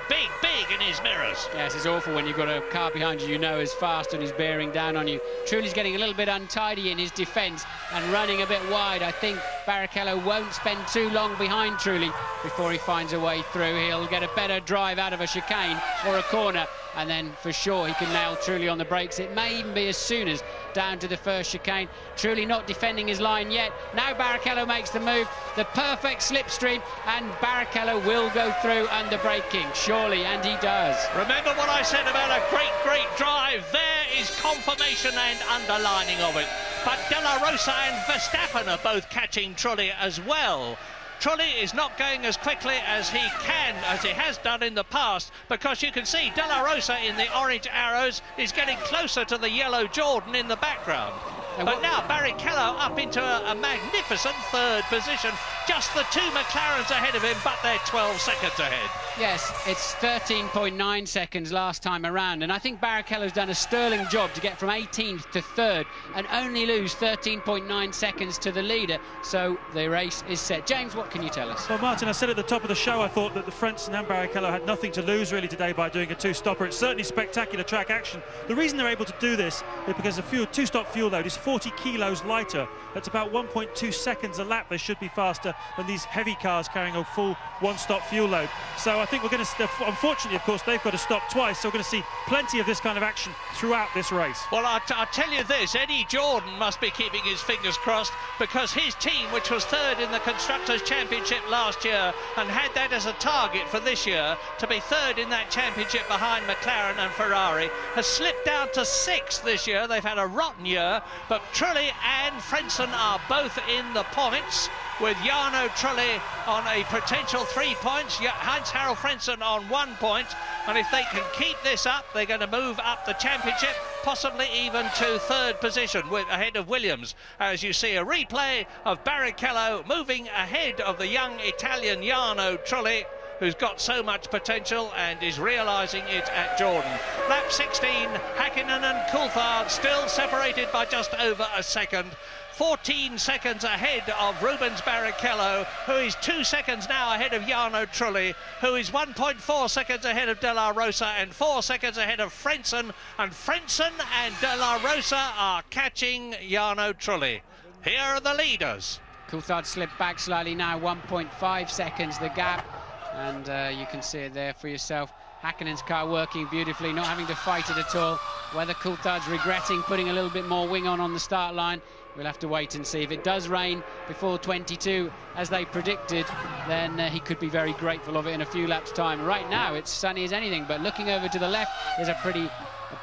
in his mirrors. Yes, it's awful when you've got a car behind you you know is fast and is bearing down on you. Trulli's getting a little bit untidy in his defence and running a bit wide. I think Barrichello won't spend too long behind Trulli before he finds a way through. He'll get a better drive out of a chicane or a corner, and then for sure he can nail Trulli on the brakes. It may even be as soon as down to the first chicane. Trulli not defending his line yet. Now Barrichello makes the move, the perfect slipstream, and Barrichello will go through under braking, surely, and he does. Remember what I said about a great drive? There is confirmation and underlining of it. But De La Rosa and Verstappen are both catching Trulli as well. Trulli is not going as quickly as he can, as he has done in the past, because you can see De La Rosa in the orange arrows is getting closer to the yellow Jordan in the background. But now Barrichello up into a magnificent 3rd position. Just the 2 McLarens ahead of him, but they're 12 seconds ahead. Yes, it's 13.9 seconds last time around, and I think Barrichello's done a sterling job to get from 18th to 3rd and only lose 13.9 seconds to the leader, so the race is set. James, what can you tell us? Well, Martin, I said at the top of the show I thought that the Frentzen and Barrichello had nothing to lose really today by doing a two-stopper. It's certainly spectacular track action. The reason they're able to do this is because the two-stop fuel load is 40 kilos lighter. That's about 1.2 seconds a lap. They should be faster than these heavy cars carrying a full one-stop fuel load. So I think we're going to, unfortunately, of course, they've got to stop twice, so we're going to see plenty of this kind of action throughout this race. Well, I'll tell you this, Eddie Jordan must be keeping his fingers crossed, because his team, which was 3rd in the Constructors' Championship last year and had that as a target for this year, to be 3rd in that championship behind McLaren and Ferrari, has slipped down to 6th this year. They've had a rotten year, but Trulli and Frentzen are both in the points, with Jarno Trulli on a potential 3 points, Heinz-Harald Frentzen on 1 point, and if they can keep this up, they're going to move up the championship, possibly even to 3rd position ahead of Williams, as you see a replay of Barrichello moving ahead of the young Italian Jarno Trulli, who's got so much potential and is realising it at Jordan. Lap 16, Häkkinen and Coulthard still separated by just over a second. 14 seconds ahead of Rubens Barrichello, who is 2 seconds now ahead of Jarno Trulli, who is 1.4 seconds ahead of De La Rosa and 4 seconds ahead of Frentzen. And Frentzen and De La Rosa are catching Jarno Trulli. Here are the leaders. Coulthard slipped back slightly now, 1.5 seconds the gap, and you can see it there for yourself. Häkkinen's car working beautifully, not having to fight it at all. Whether Coulthard's regretting putting a little bit more wing on the start line, we'll have to wait and see. If it does rain before 22, as they predicted, then he could be very grateful of it in a few laps' time. Right now, it's sunny as anything, but looking over to the left, there's a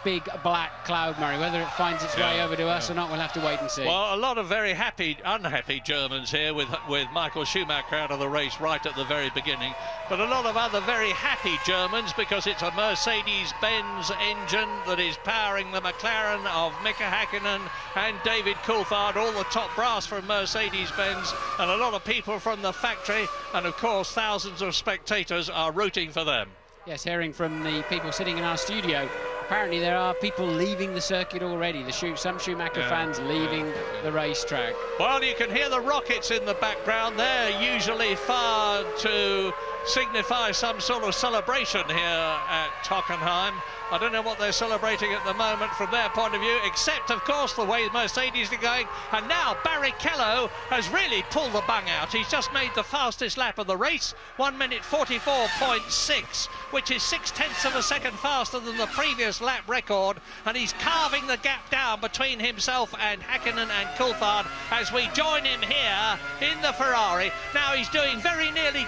big black cloud, Murray. Whether it finds its way over to us or not, we'll have to wait and see. Well, a lot of very unhappy Germans here with Michael Schumacher out of the race right at the very beginning, but a lot of other very happy Germans, because it's a Mercedes-Benz engine that is powering the McLaren of Mika Häkkinen and David Coulthard, all the top brass from Mercedes-Benz, and a lot of people from the factory, and of course thousands of spectators are rooting for them. Yes, hearing from the people sitting in our studio, apparently there are people leaving the circuit already. Some Schumacher fans leaving the racetrack. Well, you can hear the rockets in the background. They're usually fired to signify some sort of celebration here at Hockenheim. I don't know what they're celebrating at the moment from their point of view, except, of course, the way Mercedes are going. And now Barrichello has really pulled the bung out. He's just made the fastest lap of the race, 1 minute 44.6, which is 0.6 of a second faster than the previous lap record. And he's carving the gap down between himself and Häkkinen and Coulthard as we join him here in the Ferrari. Now he's doing very nearly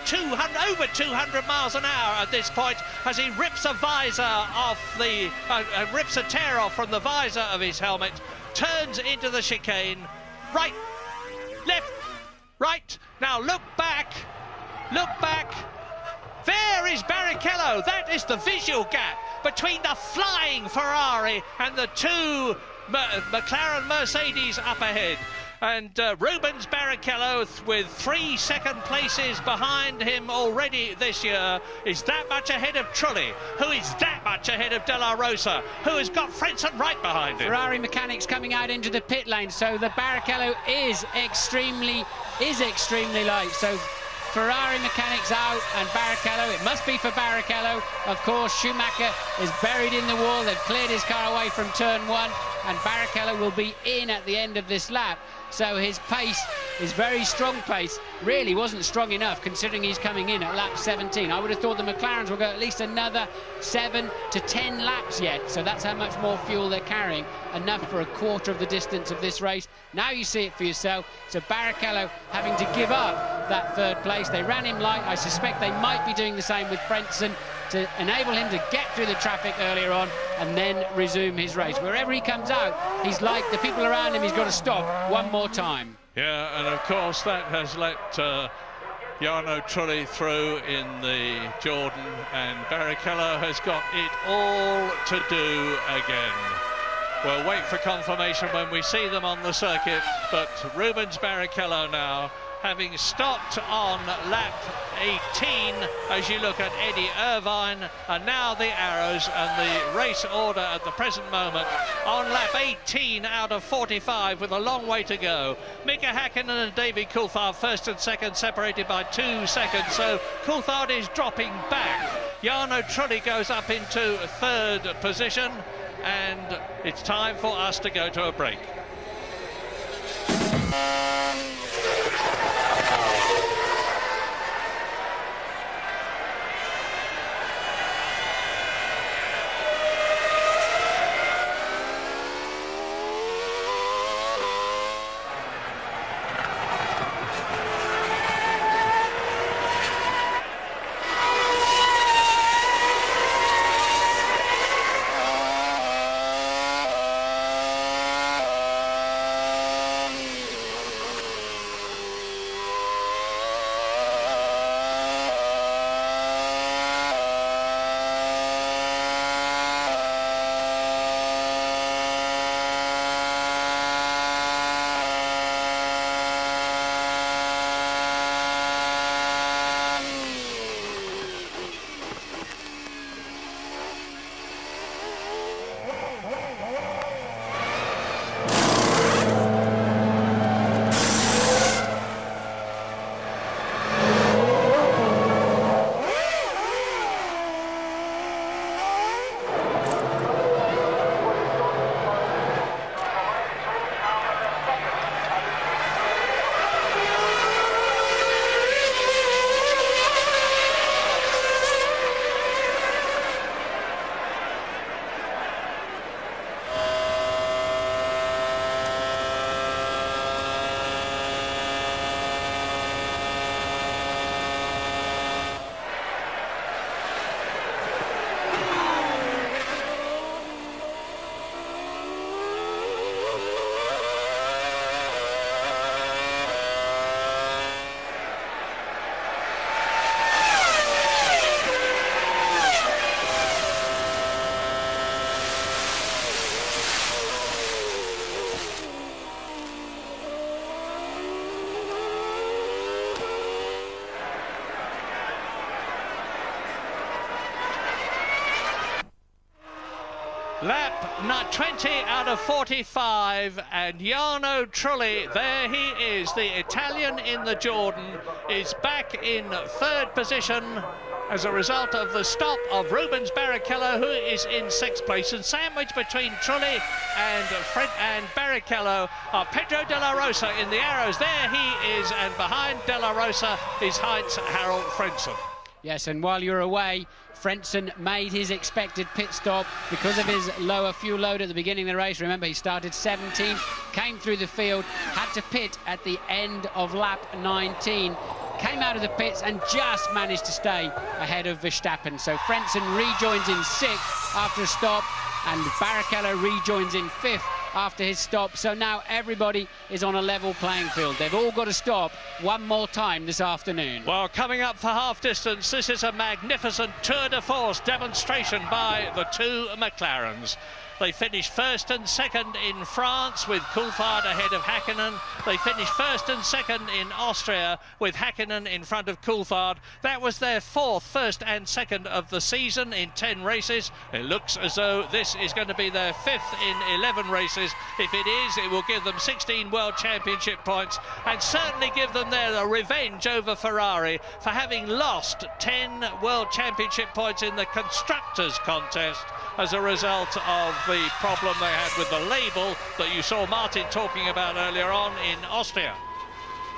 over 200 miles an hour at this point, as he rips a visor off rips a tear off from the visor of his helmet, turns into the chicane, right, left, right. Now look back, there is Barrichello. That is the visual gap between the flying Ferrari and the two McLaren Mercedes up ahead. And Rubens Barrichello, with 3 second places behind him already this year, is that much ahead of Trulli, who is that much ahead of De La Rosa, who has got Frentzen right behind him. Ferrari mechanics coming out into the pit lane, so the Barrichello is extremely light. So Ferrari mechanics out, and Barrichello, it must be for Barrichello. Of course, Schumacher is buried in the wall. They've cleared his car away from turn 1, and Barrichello will be in at the end of this lap. So his pace, his very strong pace, really wasn't strong enough considering he's coming in at lap 17. I would have thought the McLarens will go at least another 7 to 10 laps yet. So that's how much more fuel they're carrying, enough for a quarter of the distance of this race. Now you see it for yourself. So Barrichello having to give up that 3rd place. They ran him light. I suspect they might be doing the same with Frentzen to enable him to get through the traffic earlier on and then resume his race. Wherever he comes out, he's like the people around him, he's got to stop one more time. Yeah, and of course that has let Jarno Trulli through in the Jordan, and Barrichello has got it all to do again. We'll wait for confirmation when we see them on the circuit, but Rubens Barrichello now having stopped on lap 18 as you look at Eddie Irvine, and now the arrows and the race order at the present moment on lap 18 out of 45 with a long way to go. Mika Häkkinen and Davy Coulthard first and second, separated by 2 seconds, so Coulthard is dropping back. Jarno Trulli goes up into third position, and it's time for us to go to a break. Lap 20 out of 45, and Jarno Trulli, there he is, the Italian in the Jordan, is back in third position as a result of the stop of Rubens Barrichello, who is in sixth place. And sandwiched between Trulli and Barrichello are Pedro de la Rosa in the arrows. There he is, and behind de la Rosa is Heinz Harald Frentzen. Yes, and while you're away, Frentzen made his expected pit stop because of his lower fuel load at the beginning of the race. Remember, he started 17th, came through the field, had to pit at the end of lap 19, came out of the pits and just managed to stay ahead of Verstappen. So Frentzen rejoins in 6th after a stop, and Barrichello rejoins in 5th after his stop. So now everybody is on a level playing field. They've all got to stop one more time this afternoon. Well, coming up for half distance, this is a magnificent tour de force demonstration by the two McLarens. They finished first and second in France with Coulthard ahead of Häkkinen. They finished first and second in Austria with Häkkinen in front of Coulthard. That was their fourth first and second of the season in 10 races. It looks as though this is going to be their fifth in 11 races. If it is, it will give them 16 World Championship points and certainly give them their revenge over Ferrari for having lost 10 World Championship points in the Constructors' contest as a result of the problem they had with the label that you saw Martin talking about earlier on in Austria.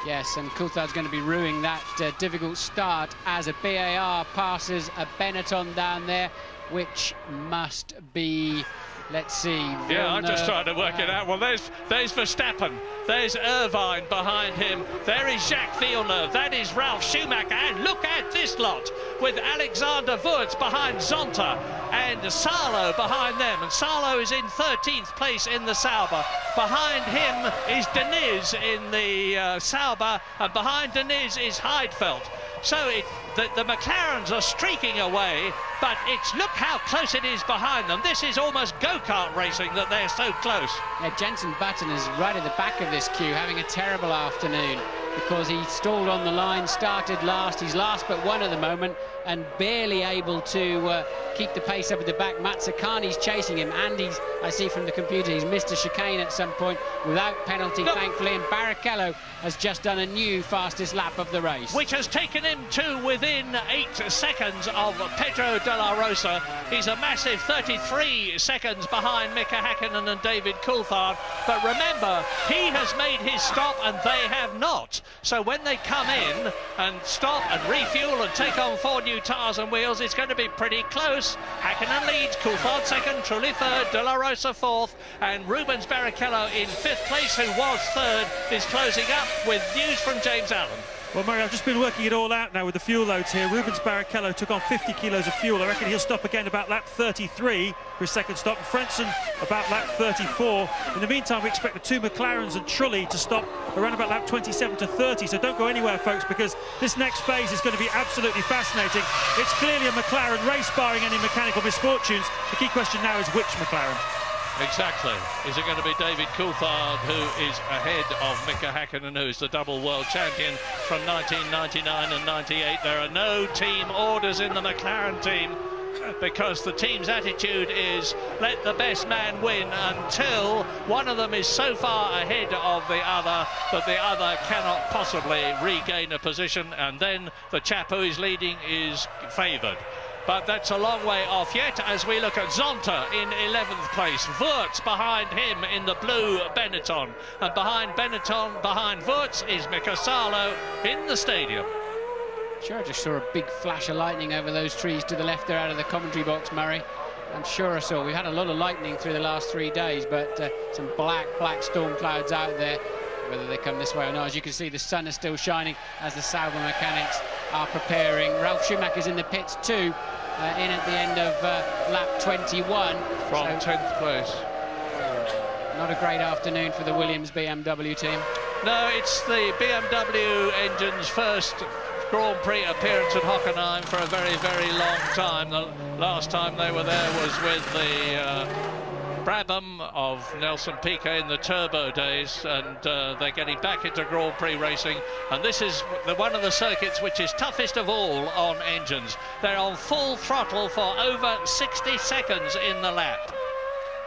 Yes, and Coulthard's going to be ruining that difficult start as a BAR passes a Benetton down there, which must be, let's see. Yeah, I'm just trying to work it out. Well, there's Verstappen. There's Irvine behind him. There is Jacques Villeneuve. That is Ralf Schumacher. And look at this lot with Alexander Wurz behind Zonta and Salo behind them. And Salo is in 13th place in the Sauber. Behind him is Deniz in the Sauber. And behind Deniz is Heidfeld. So the McLarens are streaking away, but look how close it is behind them. This is almost go-kart racing that they're so close. Yeah, Jenson Button is right at the back of this queue, having a terrible afternoon. because he stalled on the line, started last. He's last but one at the moment and barely able to keep the pace up at the back. Matsakani's chasing him, and I see from the computer, he's missed a chicane at some point without penalty, thankfully, and Barrichello has just done a new fastest lap of the race. Which has taken him to within 8 seconds of Pedro de la Rosa. He's a massive 33 seconds behind Mika Häkkinen and David Coulthard. But remember, he has made his stop and they have not. So when they come in and stop and refuel and take on 4 new tyres and wheels, it's going to be pretty close. Häkkinen leads, Coulthard second, Trulli third, De La Rosa fourth, and Rubens Barrichello in 5th place, who was third, is closing up with news from James Allen. Well, Murray, I've just been working it all out now with the fuel loads here. Rubens Barrichello took on 50 kilos of fuel. I reckon he'll stop again about lap 33 for his second stop. Frentzen about lap 34. In the meantime, we expect the 2 McLarens and Trulli to stop around about lap 27 to 30. So don't go anywhere, folks, because this next phase is going to be absolutely fascinating. It's clearly a McLaren race, barring any mechanical misfortunes. The key question now is which McLaren? Exactly. Is it going to be David Coulthard, who is ahead of Mika Häkkinen, who's the double world champion from 1999 and 98? There are no team orders in the McLaren team, because the team's attitude is let the best man win until one of them is so far ahead of the other that the other cannot possibly regain a position, and then the chap who is leading is favoured. But that's a long way off yet, as we look at Zonta in 11th place. Wurz behind him in the blue Benetton. And behind Benetton, behind Wurz, is Mika Salo in the stadium. Sure, I just saw a big flash of lightning over those trees to the left there out of the commentary box, Murray. I'm sure I saw. We've had a lot of lightning through the last 3 days, but some black storm clouds out there. Whether they come this way or not, as you can see, the sun is still shining as the Sauber mechanics are preparing. Ralf Schumacher's in the pits too, in at the end of lap 21. From 10th place. Not a great afternoon for the Williams BMW team. No, it's the BMW engine's first Grand Prix appearance at Hockenheim for a very, very long time. The last time they were there was with the Brabham of Nelson Piquet in the turbo days, and they're getting back into Grand Prix racing, and this is one of the circuits which is toughest of all on engines. They're on full throttle for over 60 seconds in the lap.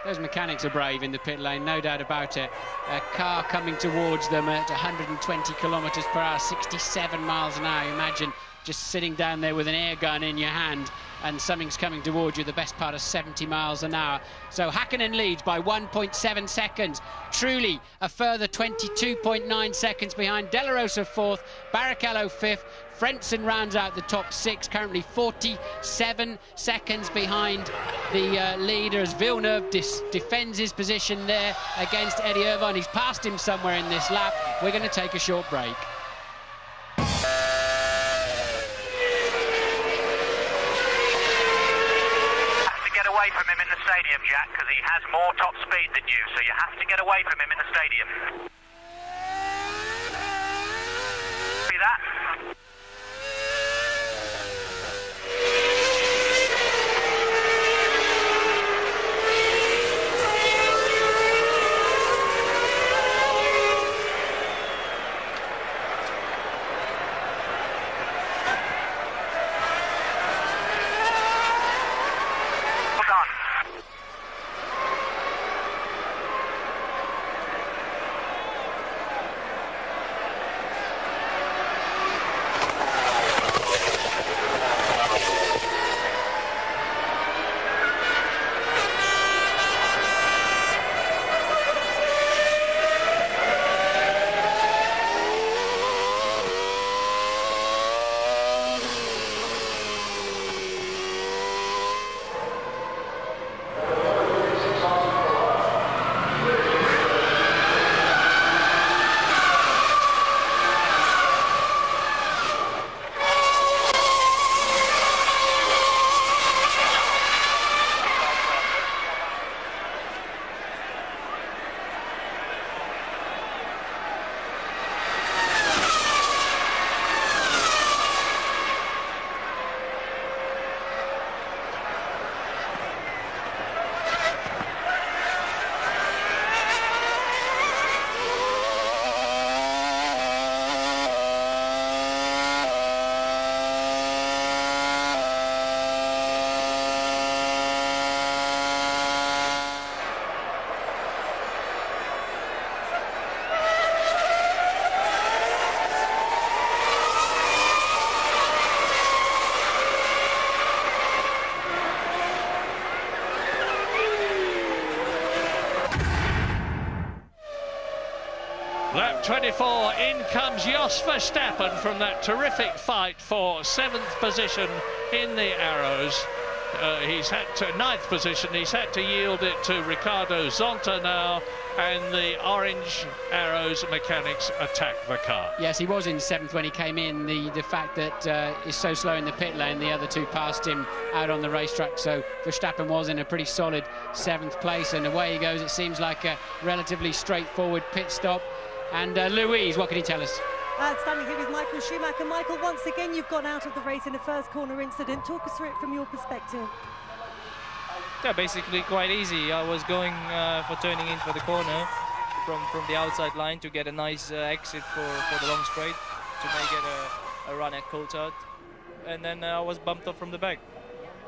Those mechanics are brave in the pit lane, no doubt about it. A car coming towards them at 120 kilometers per hour, 67 miles an hour. Imagine just sitting down there with an air gun in your hand and something's coming towards you, the best part of 70 miles an hour. So Häkkinen leads by 1.7 seconds. Trulli a further 22.9 seconds behind. De La Rosa fourth, Barrichello fifth. Frentzen rounds out the top 6, currently 47 seconds behind the leader as Villeneuve defends his position there against Eddie Irvine. He's passed him somewhere in this lap. We're going to take a short break. Away from him in the stadium, Jack, because he has more top speed than you, so you have to get away from him in the stadium. See that? lap 24, in comes Jos Verstappen from that terrific fight for 7th position in the Arrows. He's had to 9th position. He's had to yield it to Ricardo Zonta now, and the orange Arrows mechanics attack the car. Yes, he was in 7th when he came in. The fact that he's so slow in the pit lane, the other two passed him out on the racetrack, so Verstappen was in a pretty solid 7th place, and away he goes. It seems like a relatively straightforward pit stop. And Louise, what can you tell us? Standing here with Michael Schumacher. Michael, once again you've gone out of the race in a first corner incident. Talk us through it from your perspective. Yeah, basically quite easy. I was going for turning in for the corner from the outside line to get a nice exit for the long straight to make it a run at Coulthard, and then I was bumped off from the back.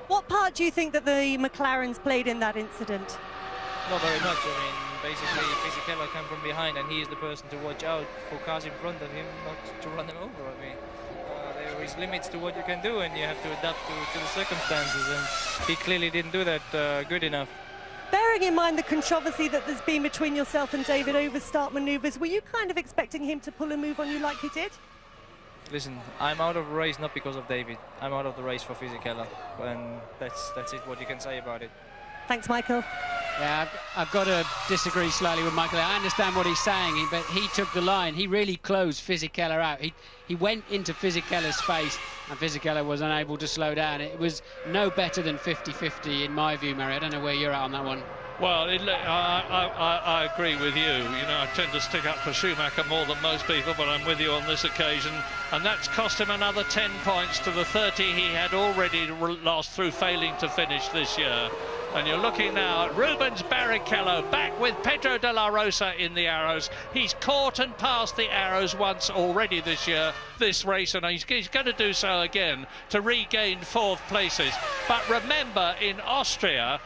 What part do you think that the McLarens played in that incident? Not very much. I mean, basically Fisichella came from behind, and he is the person to watch out for cars in front of him, not to run them over. I mean, there is limits to what you can do, and you have to adapt to the circumstances, and he clearly didn't do that good enough. Bearing in mind the controversy that there's been between yourself and David over start manoeuvres, were you kind of expecting him to pull a move on you like he did? Listen, I'm out of the race not because of David. I'm out of the race for Fisichella, and that's it, what you can say about it. Thanks, Michael. Yeah, I've got to disagree slightly with Michael. I understand what he's saying, but he took the line. He really closed Fisichella out. He went into Fisichella's face, and Fisichella was unable to slow down. It was no better than 50-50 in my view, Mary. I don't know where you're at on that one. Well, I agree with you. You know, I tend to stick up for Schumacher more than most people, but I'm with you on this occasion. And that's cost him another 10 points to the 30 he had already lost through failing to finish this year. And you're looking now at Rubens Barrichello back with Pedro de la Rosa in the Arrows. He's caught and passed the Arrows once already this year, this race, and he's going to do so again to regain 4th places. But remember, in Austria,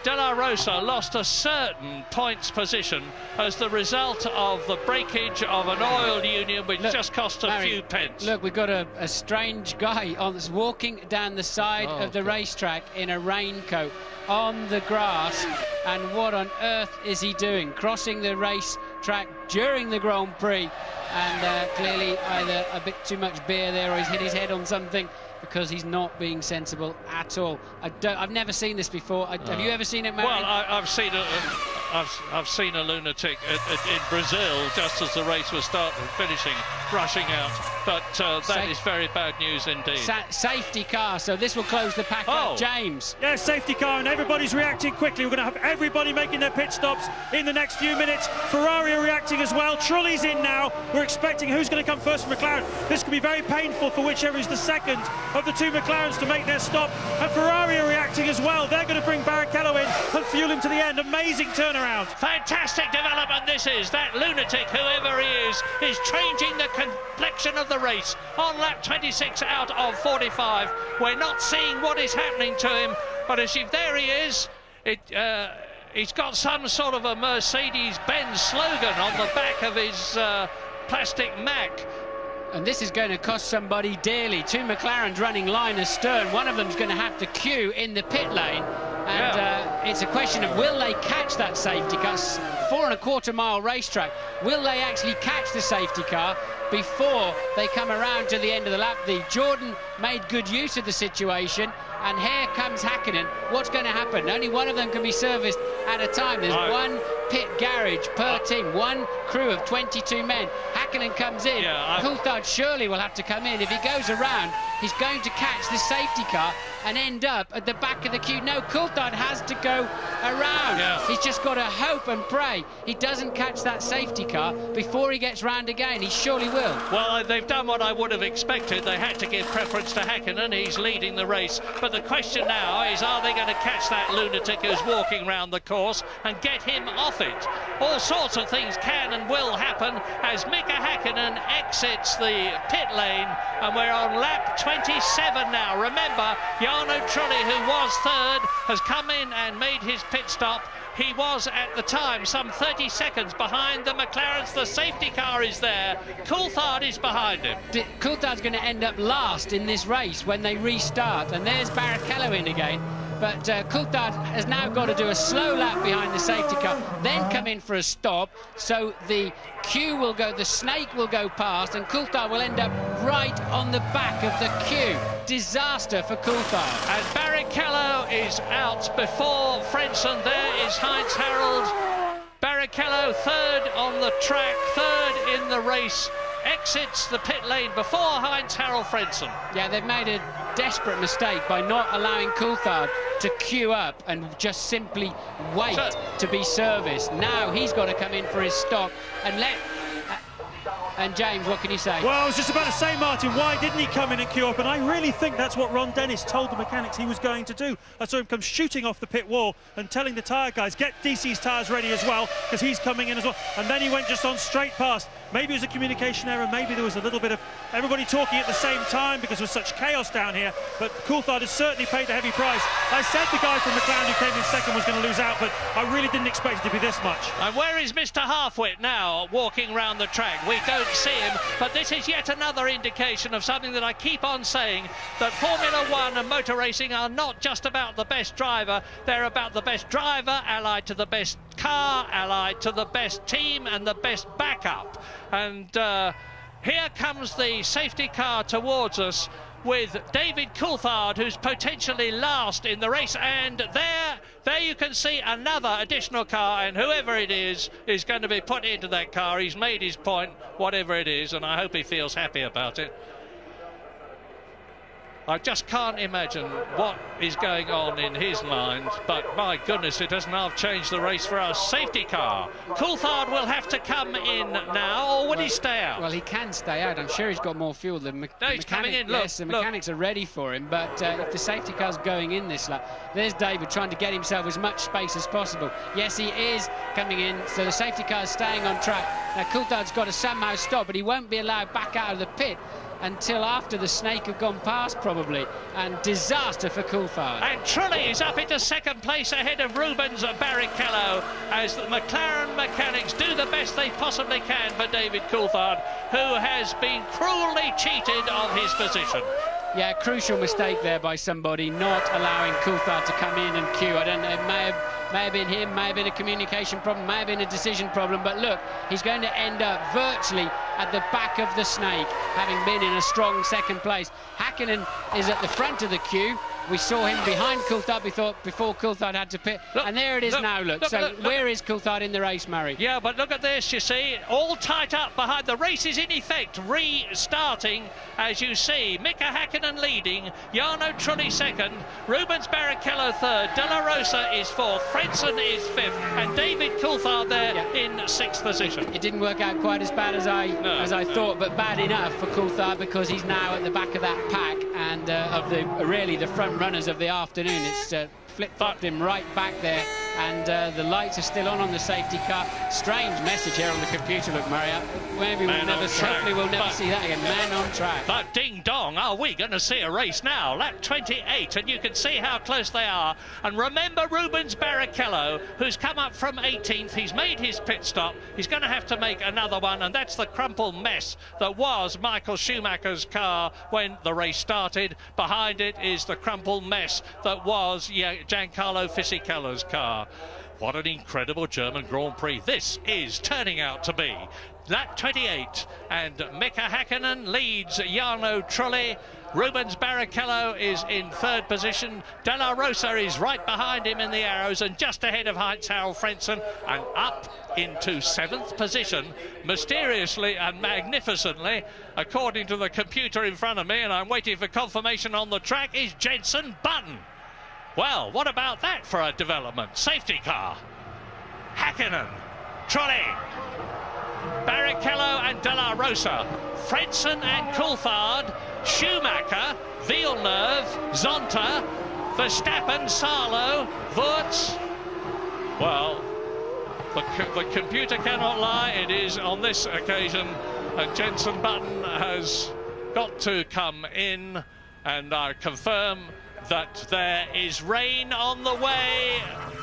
De La Rosa lost a certain points position as the result of the breakage of an oil union, which just cost a few pence. Look, we've got a strange guy walking down the side of the racetrack in a raincoat on the grass, and what on earth is he doing? Crossing the racetrack during the Grand Prix, and clearly either a bit too much beer there, or he's hit his head on something, because he's not being sensible at all. I've never seen this before. Have you ever seen it, Mary? Well, I've seen a lunatic in Brazil just as the race was finishing, rushing out. But that is very bad news indeed. Safety car, so this will close the pack up. James. Yeah, safety car, and everybody's reacting quickly. We're going to have everybody making their pit stops in the next few minutes. Ferrari are reacting as well. Trulli's in now. We're expecting who's going to come first from McLaren. This could be very painful for whichever is the second of the two McLarens to make their stop. And Ferrari are reacting as well. They're going to bring Barrichello in and fuel him to the end. Amazing turnaround. Fantastic development this is. That lunatic, whoever he is changing the complexion of the race on lap 26 out of 45. We're not seeing what is happening to him, but as if there he is, he's got some sort of a Mercedes-Benz slogan on the back of his plastic Mac. And this is going to cost somebody dearly. Two McLarens running line astern. One of them's going to have to queue in the pit lane. And it's a question of, will they catch that safety car? 4.25 mile racetrack. Will they actually catch the safety car before they come around to the end of the lap? The Jordan made good use of the situation. And here comes Hakkinen. What's going to happen? Only one of them can be serviced at a time. There's one pit garage per team, one crew of 22 men. Hakkinen comes in. Coulthard surely will have to come in. If he goes around, he's going to catch the safety car and end up at the back of the queue. No, Coulthard has to go around. He's just got to hope and pray he doesn't catch that safety car before he gets round again. He surely will. Well, they've done what I would have expected. They had to give preference to Hakkinen. He's leading the race. But the question now is, are they going to catch that lunatic who's walking round the course and get him off it? All sorts of things can and will happen as Mika Hakkinen exits the pit lane, and we're on lap 27 now. Remember, Jarno Trulli, who was third, has come in and made his pit stop. He was at the time some 30 seconds behind the McLarens. The safety car is there. Coulthard is behind him. Coulthard's going to end up last in this race when they restart. And there's Barrichello in again. but Coulthard has now got to do a slow lap behind the safety car, then come in for a stop, so the queue will go, the snake will go past, and Coulthard will end up right on the back of the queue. Disaster for Coulthard. And Barrichello is out before Frentzen. There is Heinz Harald. Barrichello third on the track, third in the race, exits the pit lane before Heinz Harald Frentzen. Yeah, they've made a desperate mistake by not allowing Coulthard to queue up and just simply wait to be serviced. Now he's got to come in for his stop and let... And James, what can you say? Well, I was just about to say, Martin, why didn't he come in and queue up? And I really think that's what Ron Dennis told the mechanics he was going to do. I saw him come shooting off the pit wall and telling the tyre guys, get DC's tyres ready as well, because he's coming in as well. And then he went just on straight past. Maybe it was a communication error, maybe there was a little bit of everybody talking at the same time because there was such chaos down here. But Coulthard has certainly paid a heavy price. I said the guy from McLaren who came in second was going to lose out, but I really didn't expect it to be this much. And where is Mr. Halfwit now walking around the track? We don't see him, but this is yet another indication of something that I keep on saying, that Formula One and motor racing are not just about the best driver, they're about the best driver allied to the best car, allied to the best team and the best backup. And here comes the safety car towards us with David Coulthard, who's potentially last in the race, and there you can see another additional car, and whoever it is going to be put into that car. He's made his point, whatever it is, and I hope he feels happy about it. I just can't imagine what is going on in his mind, but my goodness, it doesn't half change the race for us. Safety car. Coulthard will have to come in now, or will he stay out? Well, he can stay out. I'm sure he's got more fuel than he's coming in. Look, yes, the mechanics are ready for him, but if the safety car's going in this lap, there's David trying to get himself as much space as possible. Yes, he is coming in, so the safety car's staying on track. Now, Coulthard's got to somehow stop, but he won't be allowed back out of the pit until after the snake have gone past, probably. And disaster for Coulthard. And Trulli is up into second place ahead of Rubens Barrichello as the McLaren mechanics do the best they possibly can for David Coulthard, who has been cruelly cheated of his position. Yeah, crucial mistake there by somebody, not allowing Coulthard to come in and queue. I don't know, it may have been him, may have been a communication problem, may have been a decision problem, but look, he's going to end up virtually at the back of the snake, having been in a strong second place. Hakkinen is at the front of the queue. We saw him behind Coulthard before Coulthard had to pit. Look, and there it is now, look. So where is Coulthard in the race, Murray? Yeah, but look at this, you see, all tight up behind. The race is in effect restarting, as you see. Mika Hakkinen leading, Jarno Trulli second, Rubens Barrichello third, De La Rosa is fourth, Frentzen is fifth, and David Coulthard there in sixth position. It didn't work out quite as bad as I thought, but bad enough for Coulthard because he's now at the back of that pack and of the front runners of the afternoon. It's flip-flopped him right back there, and the lights are still on the safety car. Strange message here on the computer, look, Murray. Maybe hopefully we'll never see that again. Man on track. But ding dong, are we going to see a race now? Lap 28, and you can see how close they are. And remember Rubens Barrichello, who's come up from 18th. He's made his pit stop. He's going to have to make another one, and that's the crumpled mess that was Michael Schumacher's car when the race started. Behind it is the crumpled mess that was Giancarlo Fisichella's car. What an incredible German Grand Prix this is turning out to be. Lap 28, and Mika Hakkinen leads Jarno Trulli. Rubens Barrichello is in third position. De La Rosa is right behind him in the arrows and just ahead of Heinz Harald Frentzen, and up into seventh position, mysteriously and magnificently, according to the computer in front of me, and I'm waiting for confirmation on the track, is Jenson Button. Well, what about that for a development? Safety car. Hakkinen, Trulli, Barrichello and De La Rosa, Frentzen and Coulthard, Schumacher, Villeneuve, Zonta, Verstappen, Salo, Wurz. Well, the computer cannot lie. It is on this occasion, and Jenson Button has got to come in, and I confirm that there is rain on the way.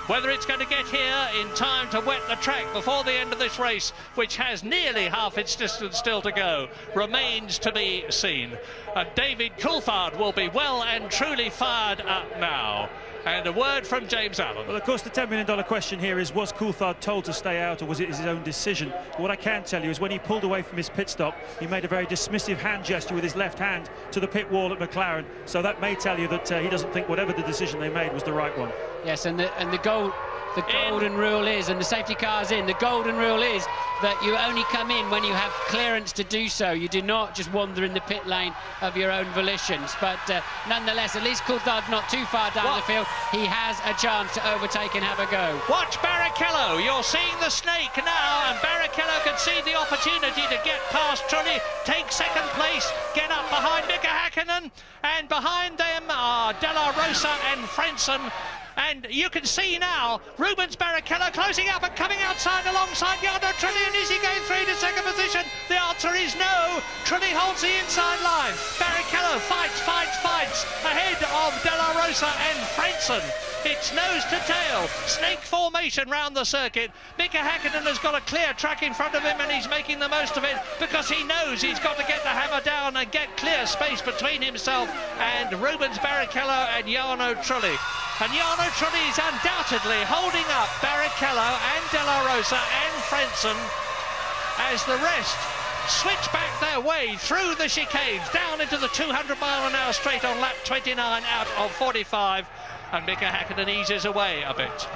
Whether it's going to get here in time to wet the track before the end of this race, which has nearly half its distance still to go, remains to be seen. And David Coulthard will be well and truly fired up now. And a word from James Allen. Well, of course, the $10 million question here is, was Coulthard told to stay out, or was it his own decision? But what I can tell you is when he pulled away from his pit stop, he made a very dismissive hand gesture with his left hand to the pit wall at McLaren. So that may tell you that he doesn't think whatever the decision they made was the right one. Yes, and the golden rule is, and the safety car's in, the golden rule is that you only come in when you have clearance to do so. You do not just wander in the pit lane of your own volitions. But nonetheless, at least Coulthard's not too far down the field. He has a chance to overtake and have a go. Watch Barrichello. You're seeing the snake now, and Barrichello can see the opportunity to get past Trulli, take second place, get up behind Mika Häkkinen, and behind them are De La Rosa and Frentzen. And you can see now Rubens Barrichello closing up and coming outside alongside Jarno Trulli. And is he going through to second position? The answer is no. Trulli holds the inside line. Barrichello fights ahead of De La Rosa and Frentzen. It's nose to tail, snake formation round the circuit. Mika Häkkinen has got a clear track in front of him, and he's making the most of it because he knows he's got to get the hammer down and get clear space between himself and Rubens Barrichello and Jarno Trulli. And Jarno Trulli is undoubtedly holding up Barrichello and De La Rosa and Frentzen as the rest switch back their way through the chicanes down into the 200-mile-an-hour straight on lap 29 out of 45. And Mika Häkkinen eases away a bit.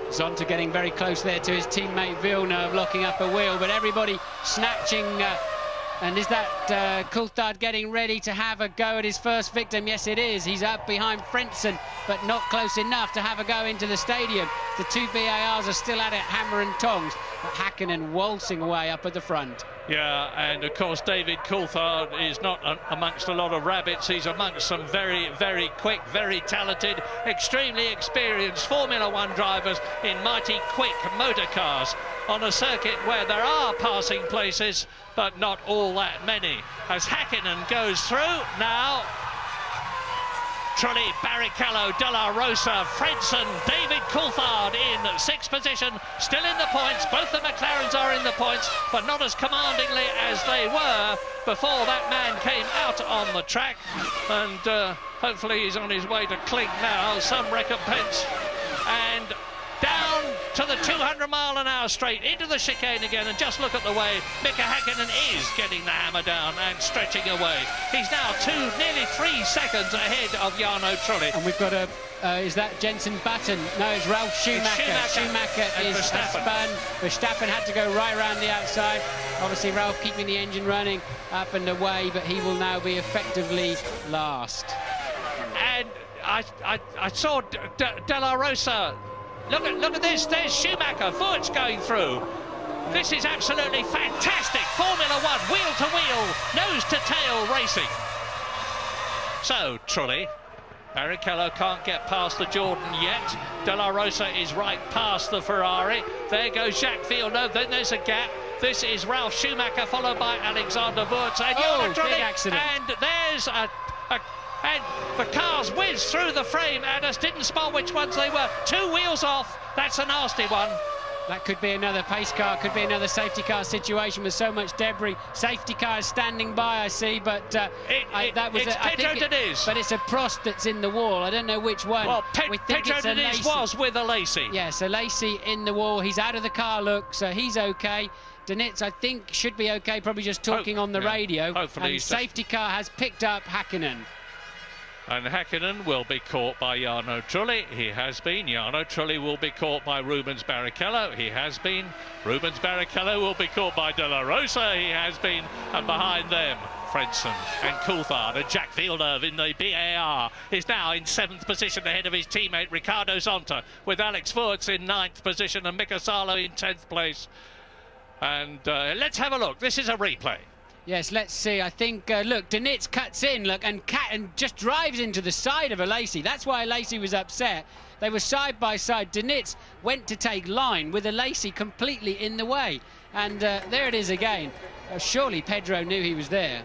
Zonta getting very close there to his teammate Villeneuve, locking up a wheel, but everybody snatching. And is that Coulthard getting ready to have a go at his first victim? Yes, it is. He's up behind Frentzen, but not close enough to have a go into the stadium. The two BARs are still at it, hammer and tongs, but Häkkinen waltzing away up at the front. Yeah, and of course David Coulthard is not amongst a lot of rabbits. He's amongst some very, very quick, very talented, extremely experienced Formula One drivers in mighty quick motor cars on a circuit where there are passing places, but not all that many. As Häkkinen goes through now, Trulli, Barrichello, De La Rosa, Frentzen, David Coulthard in sixth position, still in the points. Both the McLarens are in the points, but not as commandingly as they were before that man came out on the track. And hopefully he's on his way to clink now, some recompense. And down to the 200-mile-an-hour straight into the chicane again, and just look at the way Mika Häkkinen is getting the hammer down and stretching away. He's now nearly 3 seconds ahead of Jarno Trulli. And we've got a is that Jenson Button? No, it's Ralf Schumacher. Schumacher is spun. Verstappen had to go right around the outside. Obviously Ralf keeping the engine running up and away, but he will now be effectively last. And I saw De La Rosa. Look at this, there's Schumacher, Wurz going through. This is absolutely fantastic. Formula One, wheel to wheel, nose to tail racing. So, Trulli, Barrichello can't get past the Jordan yet. De La Rosa is right past the Ferrari. There goes Jacques Villeneuve, then there's a gap. This is Ralf Schumacher, followed by Alexander Wurz. And Trulli, big accident. And there's and the cars whizzed through the frame and us didn't spot which ones they were. 2 wheels off. That's a nasty one. That could be another pace car, could be another safety car situation with so much debris. Safety car is standing by, I see, but that was it's Pedro Diniz. But it's a Prost that's in the wall. I don't know which one. Well, Pedro Diniz was with a Lacey. Yeah, so Lacey in the wall. He's out of the car, look, so he's okay. Diniz, I think, should be okay, probably just talking on the radio. Hopefully. And safety car has picked up Häkkinen. And Häkkinen will be caught by Jarno Trulli. He has been. Jarno Trulli will be caught by Rubens Barrichello. He has been. Rubens Barrichello will be caught by De La Rosa. He has been. And behind them, Frentzen and Coulthard and Jacques Villeneuve in the BAR is now in 7th position ahead of his teammate Ricardo Zonta, with Alex Wurz in 9th position and Mika Salo in 10th place. And let's have a look. This is a replay. Yes, let's see. I think, look, Diniz cuts in, look, and just drives into the side of a Lacey. That's why Lacey was upset. They were side by side. Diniz went to take line with a Lacey completely in the way. And there it is again. Surely Pedro knew he was there.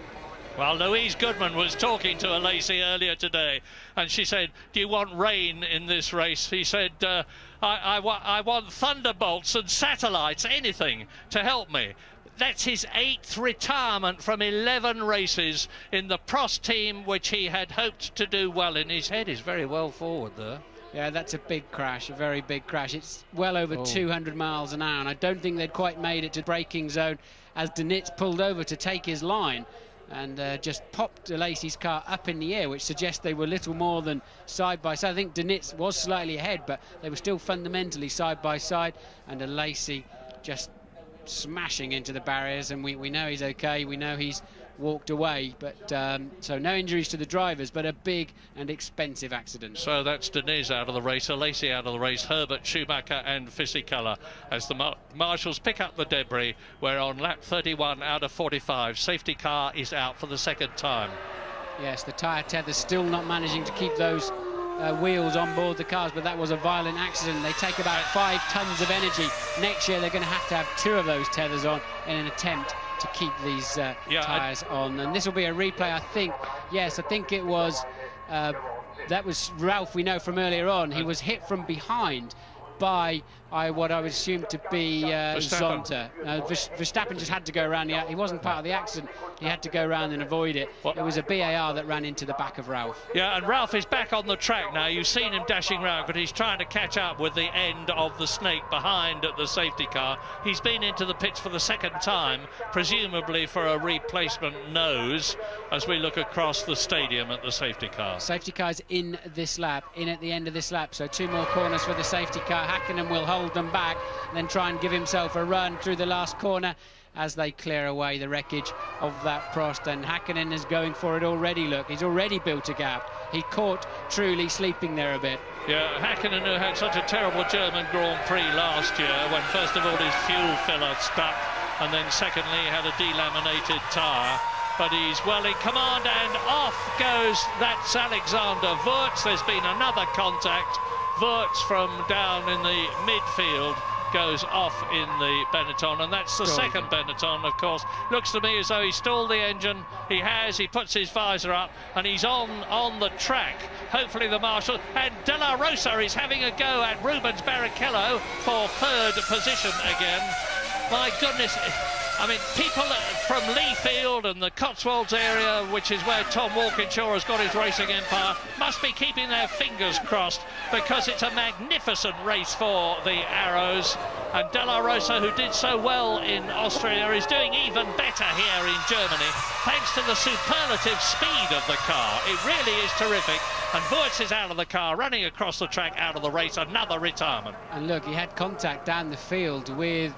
Well, Louise Goodman was talking to a Lacey earlier today, and she said, do you want rain in this race? He said, I want thunderbolts and satellites, anything to help me. That's his 8th retirement from 11 races in the Prost team, which he had hoped to do well in. His head is very well forward there. Yeah, that's a big crash, a very big crash. It's well over 200 miles an hour, and I don't think they'd quite made it to braking zone as Denitz pulled over to take his line and just popped De Lacy's car up in the air, which suggests they were little more than side by side. I think Denitz was slightly ahead, but they were still fundamentally side by side, and De Lacy just smashing into the barriers, and we know he's okay. We know he's walked away, but so no injuries to the drivers, but a big and expensive accident. So that's Deniz out of the race, Lacy out of the race, Herbert, Schumacher and Fisichella as the marshals pick up the debris. We're on lap 31 out of 45. Safety car is out for the second time. Yes, the tyre tether's still not managing to keep those wheels on board the cars, but that was a violent accident. They take about 5 tons of energy. Next year they're going to have 2 of those tethers on in an attempt to keep these tyres on. And this will be a replay, I think. Yes, I think it was that was Ralph, we know from earlier on. He was hit from behind by what I would assume to be Zonta. Verstappen just had to go around. He wasn't part of the accident. He had to go around and avoid it. It was a BAR that ran into the back of Ralph. Yeah, and Ralph is back on the track now. You've seen him dashing around, but he's trying to catch up with the end of the snake behind the safety car. He's been into the pits for the second time, presumably for a replacement nose, as we look across the stadium at the safety car. Safety car's in this lap, in at the end of this lap, so 2 more corners for the safety car. Hakkinen will hold them back, then try and give himself a run through the last corner as they clear away the wreckage of that Prost. And Hakkinen is going for it already. Look, he's already built a gap. He caught Trulli sleeping there a bit. Yeah, Hakkinen, who had such a terrible German Grand Prix last year, when first of all his fuel filler stuck, and then secondly he had a delaminated tyre. But he's well in command, and off goes, that's Alexander Wurz. There's been another contact. Wurz from down in the midfield goes off in the Benetton, and that's the second Benetton, of course. Looks to me as though he stalled the engine. He puts his visor up, and he's on the track. Hopefully the marshal, and De La Rosa is having a go at Rubens Barrichello for 3rd position again. My goodness, I mean, people from Lee Field and the Cotswolds area, which is where Tom Walkinshaw has got his racing empire, must be keeping their fingers crossed, because it's a magnificent race for the Arrows. And De La Rosa, who did so well in Austria, is doing even better here in Germany, thanks to the superlative speed of the car. It really is terrific. And Wurz is out of the car, running across the track, out of the race, another retirement. And look, he had contact down the field with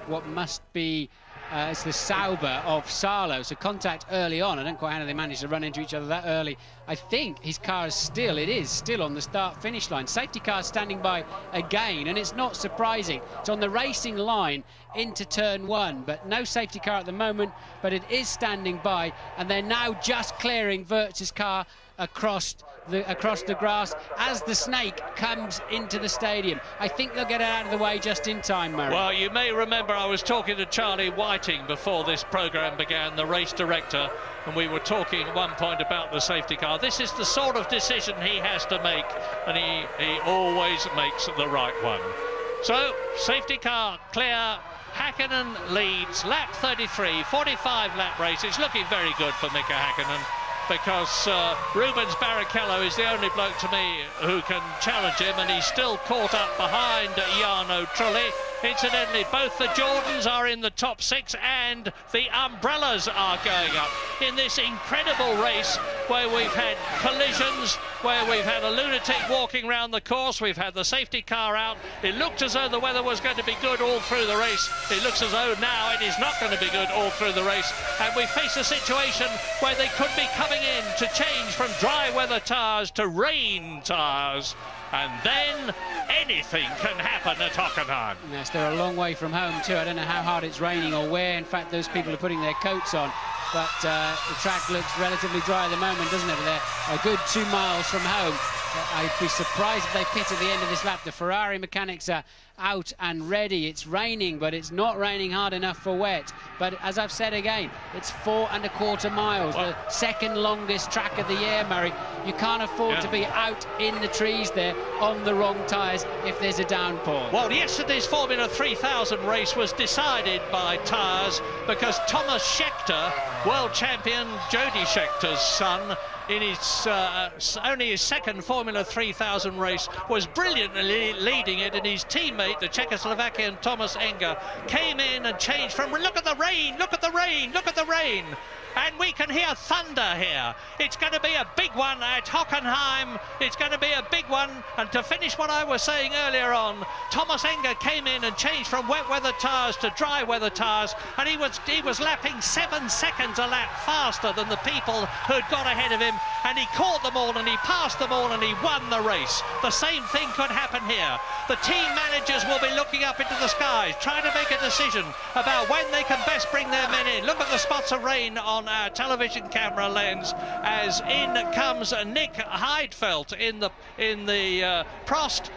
what must be it's the Sauber of Salo, so contact early on. I don't quite know how they managed to run into each other that early. I think his car is still on the start-finish line. Safety car standing by again, and it's not surprising. It's on the racing line into turn 1, but no safety car at the moment, but it is standing by, and they're now just clearing Wurz's car across the grass as the snake comes into the stadium. I think they'll get it out of the way just in time, Murray. Well, you may remember I was talking to Charlie Whiting before this programme began, the race director, and we were talking at one point about the safety car. This is the sort of decision he has to make, and he always makes the right one. So, safety car clear. Hakkinen leads, lap 33, 45 lap race. It's looking very good for Mika Hakkinen, because Rubens Barrichello is the only bloke to me who can challenge him, and he's still caught up behind Jarno Trulli. Incidentally, both the Jordans are in the top 6, and the Umbrellas are going up in this incredible race where we've had collisions, where we've had a lunatic walking around the course, we've had the safety car out. It looked as though the weather was going to be good all through the race. It looks as though now it is not going to be good all through the race, and we face a situation where they could be coming in to change from dry weather tyres to rain tyres, and then anything can happen at Hockenheim. Yes, they're a long way from home too. I don't know how hard it's raining or where. In fact, those people are putting their coats on, but the track looks relatively dry at the moment, doesn't it? They're a good 2 miles from home. I'd be surprised if they pit at the end of this lap. The Ferrari mechanics are out and ready. It's raining, but it's not raining hard enough for wet. But as I've said again, it's 4¼ miles, the second longest track of the year, Murray. You can't afford to be out in the trees there on the wrong tyres if there's a downpour. Well, yesterday's Formula 3000 race was decided by tyres because Thomas Scheckter, world champion Jody Schecter's son, in his only his second Formula 3000 race, was brilliantly leading it, and his teammate, the Czechoslovakian Thomas Enger, came in and changed from look at the rain, look at the rain, look at the rain. And we can hear thunder here. It's going to be a big one at Hockenheim. It's going to be a big one. And to finish what I was saying earlier on, Thomas Enger came in and changed from wet weather tyres to dry weather tyres, and he was lapping 7 seconds a lap faster than the people who'd got ahead of him, and he caught them all and he passed them all and he won the race. The same thing could happen here. The team managers will be looking up into the skies, trying to make a decision about when they can best bring their men in. Look at the spots of rain on our television camera lens as in comes Nick Heidfeld in the Prost,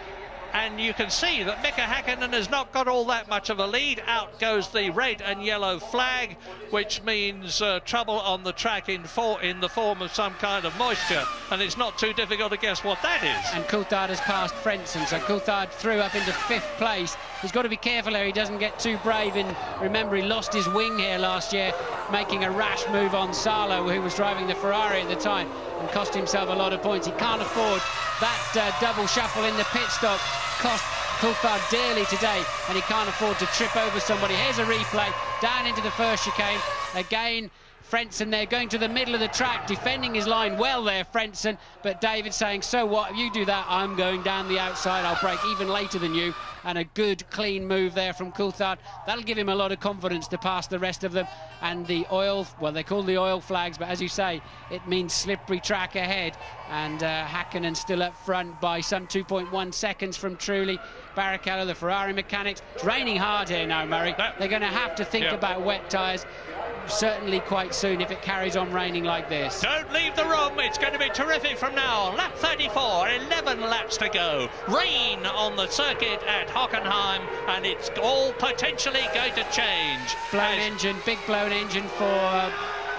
and you can see that Mika Häkkinen has not got all that much of a lead. Out goes the red and yellow flag, which means trouble on the track in the form of some kind of moisture, and it's not too difficult to guess what that is. And Coulthard has passed Frentzen, so Coulthard through up into 5th place. He's got to be careful here, he doesn't get too brave. And remember, he lost his wing here last year, making a rash move on Salo, who was driving the Ferrari at the time, and cost himself a lot of points. He can't afford that double shuffle in the pit stop. Cost Coulthard dearly today, and he can't afford to trip over somebody. Here's a replay, down into the first chicane. Again, Frentzen there going to the middle of the track, defending his line well there, Frentzen, but David saying, so what, if you do that, I'm going down the outside, I'll brake even later than you. And a good clean move there from Coulthard. That'll give him a lot of confidence to pass the rest of them. And the oil, well, they're called the oil flags, but as you say, it means slippery track ahead. And Häkkinen still up front by some 2.1 seconds from Trulli. Barrichello, the Ferrari mechanics. It's raining hard here now, Murray. They're going to have to think about wet tyres certainly quite soon if it carries on raining like this. Don't leave the room, it's going to be terrific from now on. Lap 34, 11 laps to go. Rain on the circuit at Hockenheim, and it's all potentially going to change. Blown engine, big blown engine for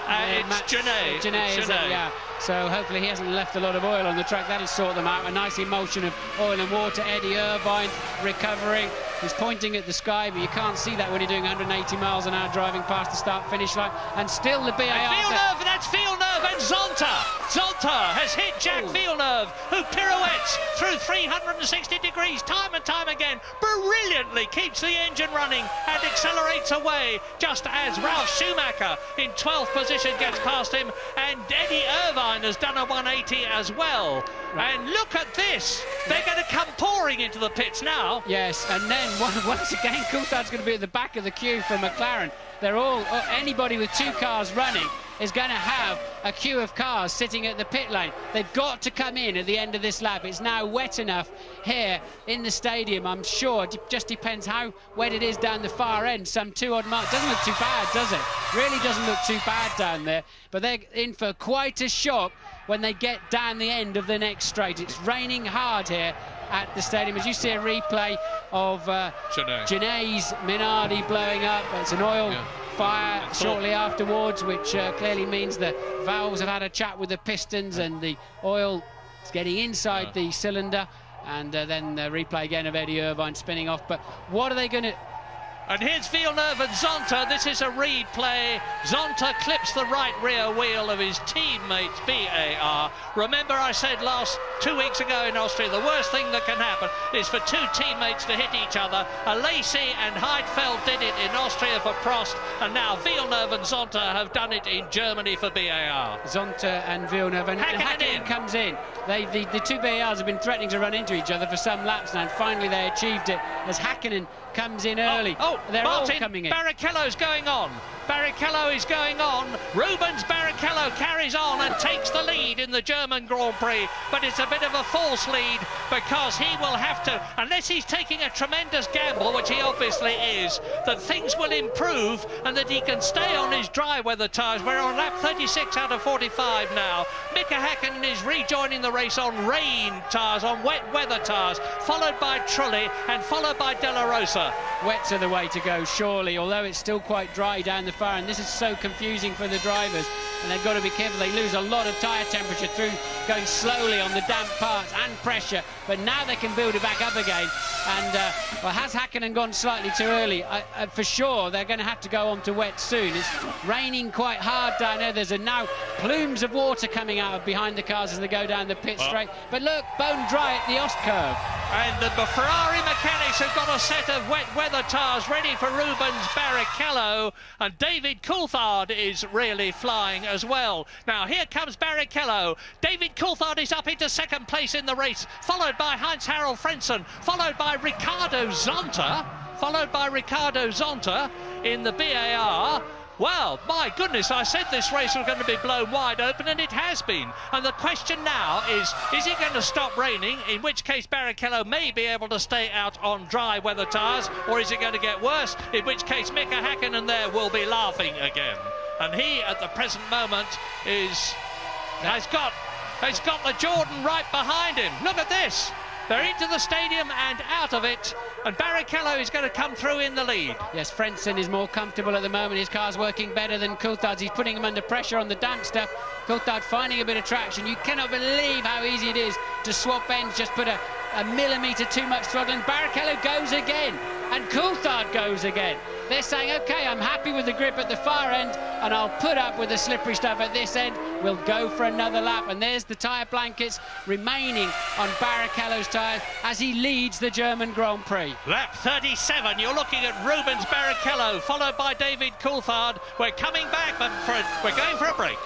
it's Genet. Is it? Yeah. So hopefully he hasn't left a lot of oil on the track. That'll sort them out. A nice emulsion of oil and water. Eddie Irvine recovering. He's pointing at the sky, but you can't see that when you're doing 180 miles an hour driving past the start-finish line. And still the BAR... Villeneuve, that's Villeneuve and Zonta. Zonta has hit Jack Villeneuve, who pirouettes through 360 degrees time and time again. Brilliantly keeps the engine running and accelerates away, just as Ralf Schumacher in 12th position gets past him. And Eddie Irvine has done a 180 as well. Right. And look at this. They're going to come pouring into the pits now. Yes, and then once again, Coulthard's going to be at the back of the queue for McLaren. They're all, anybody with 2 cars running is going to have a queue of cars sitting at the pit lane. They've got to come in at the end of this lap. It's now wet enough here in the stadium, I'm sure. It just depends how wet it is down the far end. Some 2 odd miles. Doesn't look too bad, does it? Really doesn't look too bad down there. But they're in for quite a shock when they get down the end of the next straight. It's raining hard here at the stadium. As you see a replay of Genet's Minardi blowing up. It's an oil fire shortly afterwards, which clearly means the valves have had a chat with the pistons and the oil is getting inside the cylinder. And then the replay again of Eddie Irvine spinning off. But what are they going to... And here's Villeneuve and Zonta. This is a replay. Zonta clips the right rear wheel of his teammate's BAR. Remember, I said 2 weeks ago in Austria, the worst thing that can happen is for 2 teammates to hit each other. Lacey and Heidfeld did it in Austria for Prost, and now Villeneuve and Zonta have done it in Germany for BAR. Zonta and Villeneuve, and Häkkinen comes in. The 2 BARs have been threatening to run into each other for some laps now, and finally they achieved it as Häkkinen comes in early. They're Martin, all coming in. Barrichello's going on. Barrichello is going on. Rubens Barrichello carries on and takes the lead in the German Grand Prix, but it's a bit of a false lead because he will have to, unless he's taking a tremendous gamble, which he obviously is, that things will improve and that he can stay on his dry weather tyres. We're on lap 36 out of 45 now. Mika Häkkinen is rejoining the race on rain tyres, on wet weather tyres, followed by Trulli and followed by De La Rosa. Wets are the way to go, surely, although it's still quite dry down the far, and this is so confusing for the drivers, and they've got to be careful. They lose a lot of tyre temperature through going slowly on the damp parts and pressure, but now they can build it back up again. And well, has Häkkinen gone slightly too early? For sure, they're going to have to go on to wet soon. It's raining quite hard down there. There's now plumes of water coming out of behind the cars as they go down the pit straight. But look, bone dry at the Ost curve. And the Ferrari mechanics have got a set of wet weather tyres ready for Rubens Barrichello, and David Coulthard is really flying as well. Now here comes Barrichello. David Coulthard is up into second place in the race, followed by Heinz-Harald Frentzen, followed by Ricardo Zonta, in the BAR. Well, my goodness, I said this race was going to be blown wide open, and it has been. And the question now is it going to stop raining, in which case Barrichello may be able to stay out on dry weather tyres, or is it going to get worse, in which case Mika Häkkinen there will be laughing again. And he, at the present moment, has got the Jordan right behind him. Look at this. They're into the stadium and out of it, and Barrichello is going to come through in the lead. Yes, Frentzen is more comfortable at the moment. His car's working better than Coulthard's. He's putting him under pressure on the damp stuff. Coulthard finding a bit of traction. You cannot believe how easy it is to swap ends, just put a millimetre too much throttle, and Barrichello goes again, and Coulthard goes again. They're saying, OK, I'm happy with the grip at the far end, and I'll put up with the slippery stuff at this end. We'll go for another lap. And there's the tyre blankets remaining on Barrichello's tyres as he leads the German Grand Prix. Lap 37, you're looking at Rubens Barrichello, followed by David Coulthard. We're coming back, but we're going for a break.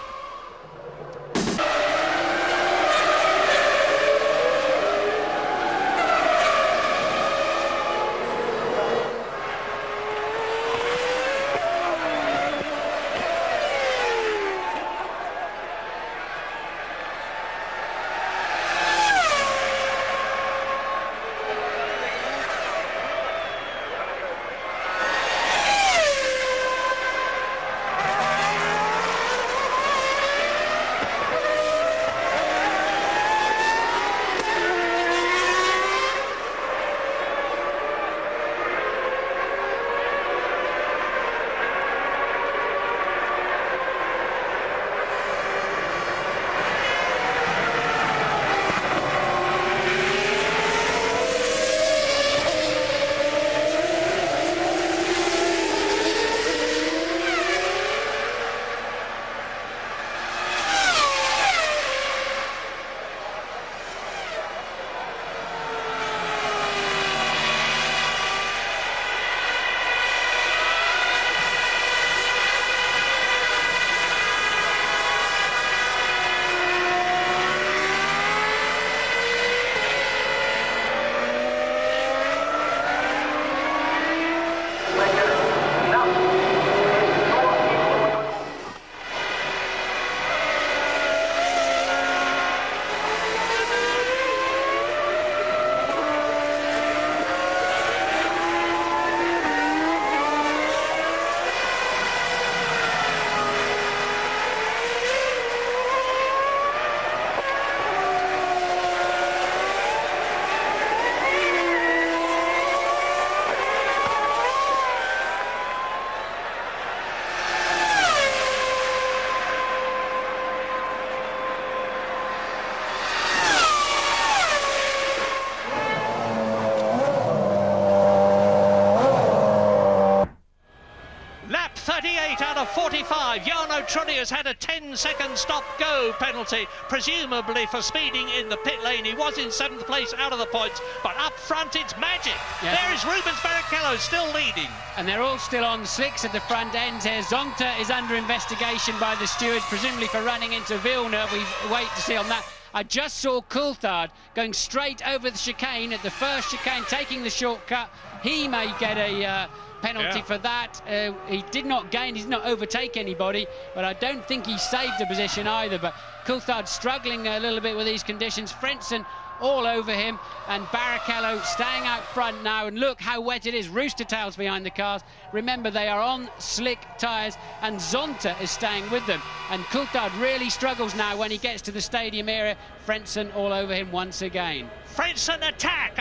Out of 45, Jarno Trulli has had a 10-second stop-go penalty, presumably for speeding in the pit lane. He was in 7th place out of the points, but up front it's magic. Yes. There is Rubens Barrichello still leading. And they're all still on 6 at the front end here. Zonta is under investigation by the stewards, presumably for running into Villeneuve. We wait to see on that. I just saw Coulthard going straight over the chicane at the first chicane, taking the shortcut. He may get a penalty for that. He did not gain, he did not overtake anybody, but I don't think he saved the position either. But Coulthard struggling a little bit with these conditions. Frentzen all over him, and Barrichello staying out front now, and look how wet it is. Rooster tails behind the cars. Remember, they are on slick tyres, and Zonta is staying with them, and Coulthard really struggles now when he gets to the stadium area. Frentzen all over him once again. Frentzen, attack!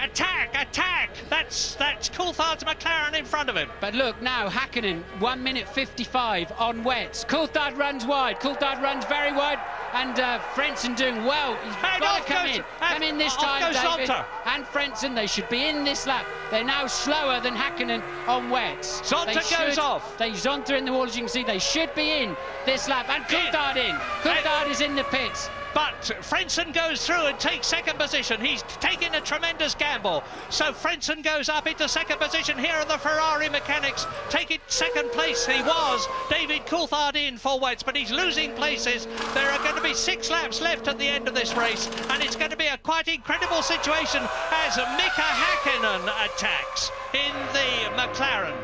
That's Coulthard's McLaren in front of him. But look now, Hakkinen, 1 minute 55 on wets. Coulthard runs wide. Coulthard runs very wide, and Frentzen doing well. He's got to come in. Come in this time, David. And Frentzen, they should be in this lap. They're now slower than Hakkinen on wets. Zonta goes off. Zonta in the wall, as you can see. They should be in this lap. And Coulthard in. Coulthard is in the pits. But Frentzen goes through and takes second position. He's taking a tremendous gamble. So Frentzen goes up into second position. Here are the Ferrari mechanics taking second place. He was David Coulthard in for wets, but he's losing places. There are going to be 6 laps left at the end of this race, and it's going to be a quite incredible situation as Mika Hakkinen attacks in the McLaren.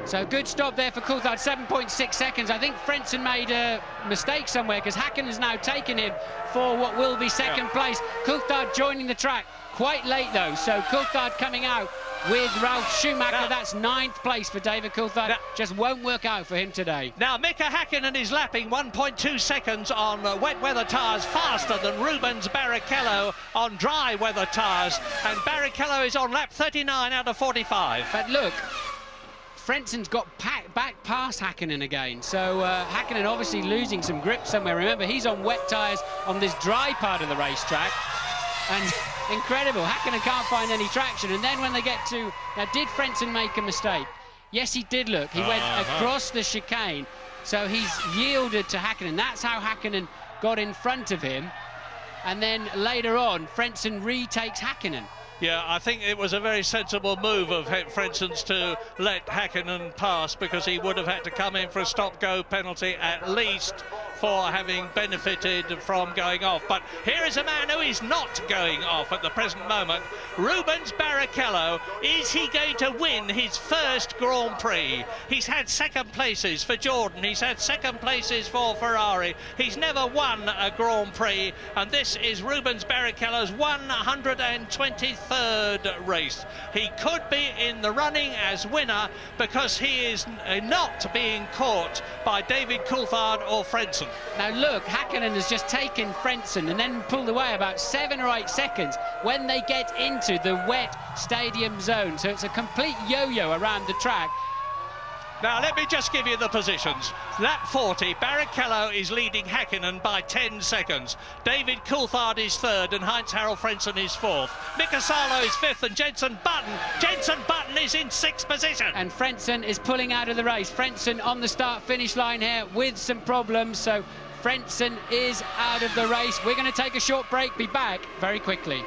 So good stop there for Coulthard, 7.6 seconds. I think Frentzen made a mistake somewhere, because Hakkinen has now taken him for what will be second place. Coulthard joining the track quite late though, so Coulthard coming out with Ralf Schumacher. That's 9th place for David Coulthard. Just won't work out for him today. Now Mika Hakkinen is lapping 1.2 seconds on wet weather tyres, faster than Rubens Barrichello on dry weather tyres, and Barrichello is on lap 39 out of 45. But look, Frentzen's got back past Hakkinen again, so Hakkinen obviously losing some grip somewhere. Remember, he's on wet tyres on this dry part of the racetrack, and incredible, Hakkinen can't find any traction. And then when they get to... Now, did Frentzen make a mistake? Yes, he did, look. He went across the chicane, so he's yielded to Hakkinen. That's how Hakkinen got in front of him. And then later on, Frentzen retakes Hakkinen. Yeah, I think it was a very sensible move of Frentzen's to let Hakkinen pass, because he would have had to come in for a stop-go penalty at least for having benefited from going off. But here is a man who is not going off at the present moment. Rubens Barrichello. Is he going to win his first Grand Prix? He's had second places for Jordan. He's had second places for Ferrari. He's never won a Grand Prix, and this is Rubens Barrichello's 123rd race. He could be in the running as winner, because he is not being caught by David Coulthard or Frentzen. Now look, Hakkinen has just taken Frentzen and then pulled away about 7 or 8 seconds when they get into the wet stadium zone. So it's a complete yo-yo around the track. Now, let me just give you the positions. Lap 40, Barrichello is leading Hakkinen by 10 seconds. David Coulthard is 3rd, and Heinz-Harald Frentzen is 4th. Mika Salo is 5th, and Jenson Button is in 6th position. And Frentzen is pulling out of the race. Frentzen on the start-finish line here with some problems, so Frentzen is out of the race. We're going to take a short break, be back very quickly.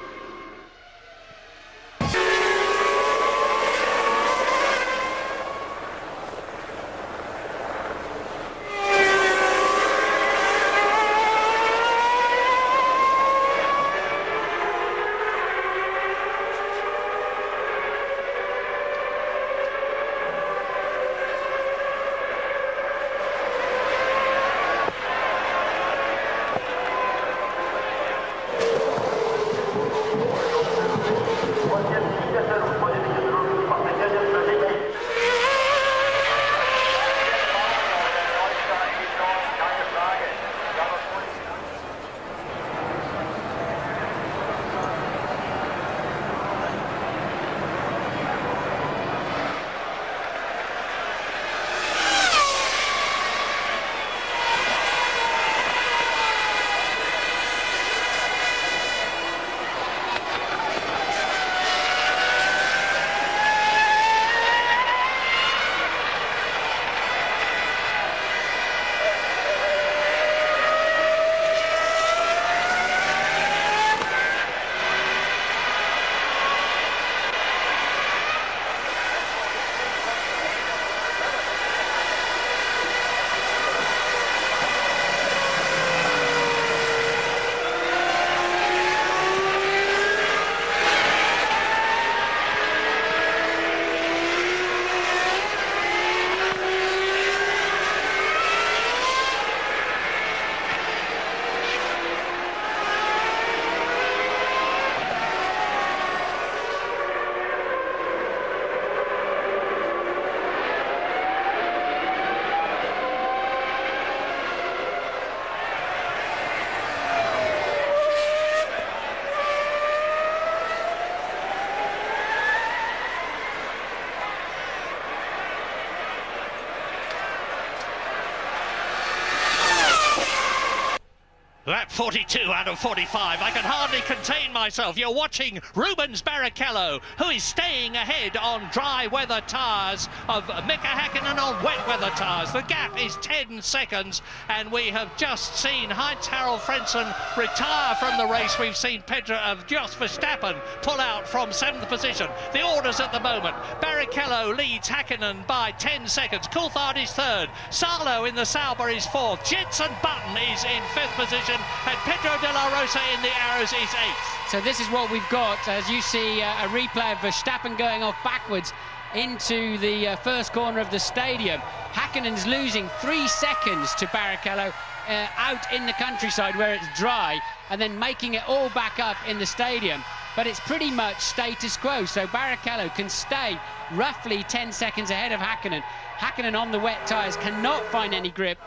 Lap 42 out of 45. I can hardly contain myself. You're watching Rubens Barrichello, who is staying ahead on dry weather tyres of Mika Häkkinen on wet weather tyres. The gap is 10 seconds, and we have just seen Heinz-Harald Frentzen retire from the race. We've seen Jos Verstappen pull out from 7th position. The orders at the moment: Barrichello leads Häkkinen by 10 seconds. Coulthard is 3rd. Salo in the Sauber is 4th. Jenson Button is in 5th position. And Pedro de la Rosa in the arrows is 8th. So this is what we've got, as you see a replay of Verstappen going off backwards into the first corner of the stadium. Häkkinen's losing 3 seconds to Barrichello out in the countryside where it's dry, and then making it all back up in the stadium. But it's pretty much status quo, so Barrichello can stay roughly 10 seconds ahead of Häkkinen. Häkkinen on the wet tyres cannot find any grip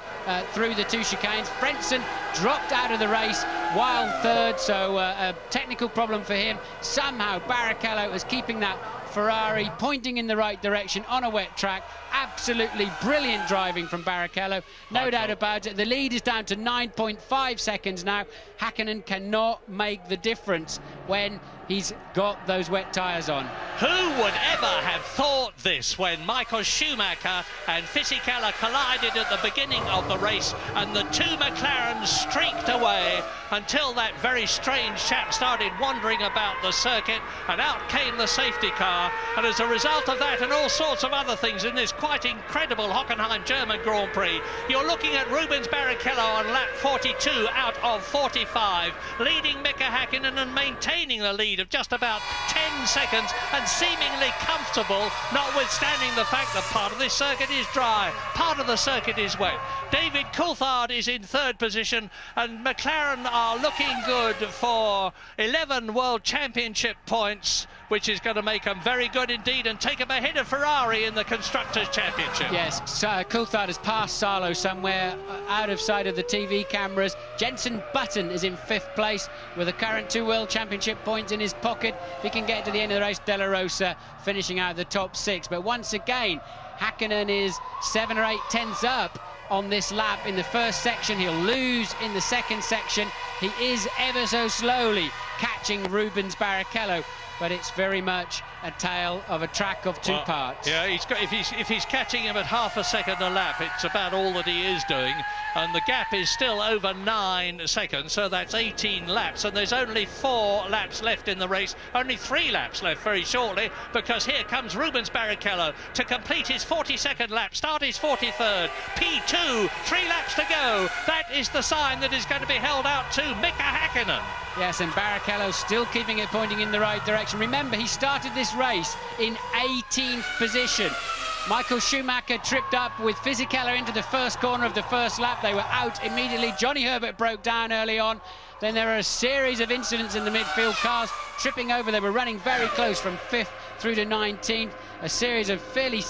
through the 2 chicanes. Frentzen dropped out of the race while 3rd, so a technical problem for him. Somehow Barrichello is keeping that Ferrari pointing in the right direction on a wet track. Absolutely brilliant driving from Barrichello, no doubt about it. The lead is down to 9.5 seconds now. Häkkinen cannot make the difference when he's got those wet tyres on. Who would ever have thought this when Michael Schumacher and Fisichella collided at the beginning of the race, and the 2 McLarens streaked away until that very strange chap started wandering about the circuit, and out came the safety car. And as a result of that and all sorts of other things in this quite incredible Hockenheim German Grand Prix, you're looking at Rubens Barrichello on lap 42 out of 45, leading Mika Häkkinen and maintaining the lead of just about 10 seconds, and seemingly comfortable, notwithstanding the fact that part of this circuit is dry, part of the circuit is wet. David Coulthard is in 3rd position, and McLaren are looking good for 11 World Championship points, which is going to make them very good indeed and take them ahead of Ferrari in the Constructors' Championship. Yes, Coulthard has passed Salo somewhere out of sight of the TV cameras. Jenson Button is in 5th place with the current 2 World Championship points in his pocket. If he can get to the end of the race, De La Rosa finishing out the top 6. But once again, Häkkinen is 7 or 8 tenths up on this lap in the first section. He'll lose in the second section. He is ever so slowly catching Rubens Barrichello, but it's very much a tale of a track of 2 parts. Yeah, if he's catching him at half a second a lap, it's about all that he is doing, and the gap is still over 9 seconds, so that's 18 laps, and there's only 4 laps left in the race, only 3 laps left very shortly, because here comes Rubens Barrichello to complete his 42nd lap, start his 43rd, P2, 3 laps to go. That is the sign that is going to be held out to Mika Häkkinen. Yes, and Barrichello still keeping it pointing in the right direction. Remember, he started this race in 18th position. Michael Schumacher tripped up with Fisichella into the first corner of the first lap. They were out immediately. Johnny Herbert broke down early on. Then there are a series of incidents in the midfield, cars tripping over. They were running very close from 5th through to 19th. A series of fairly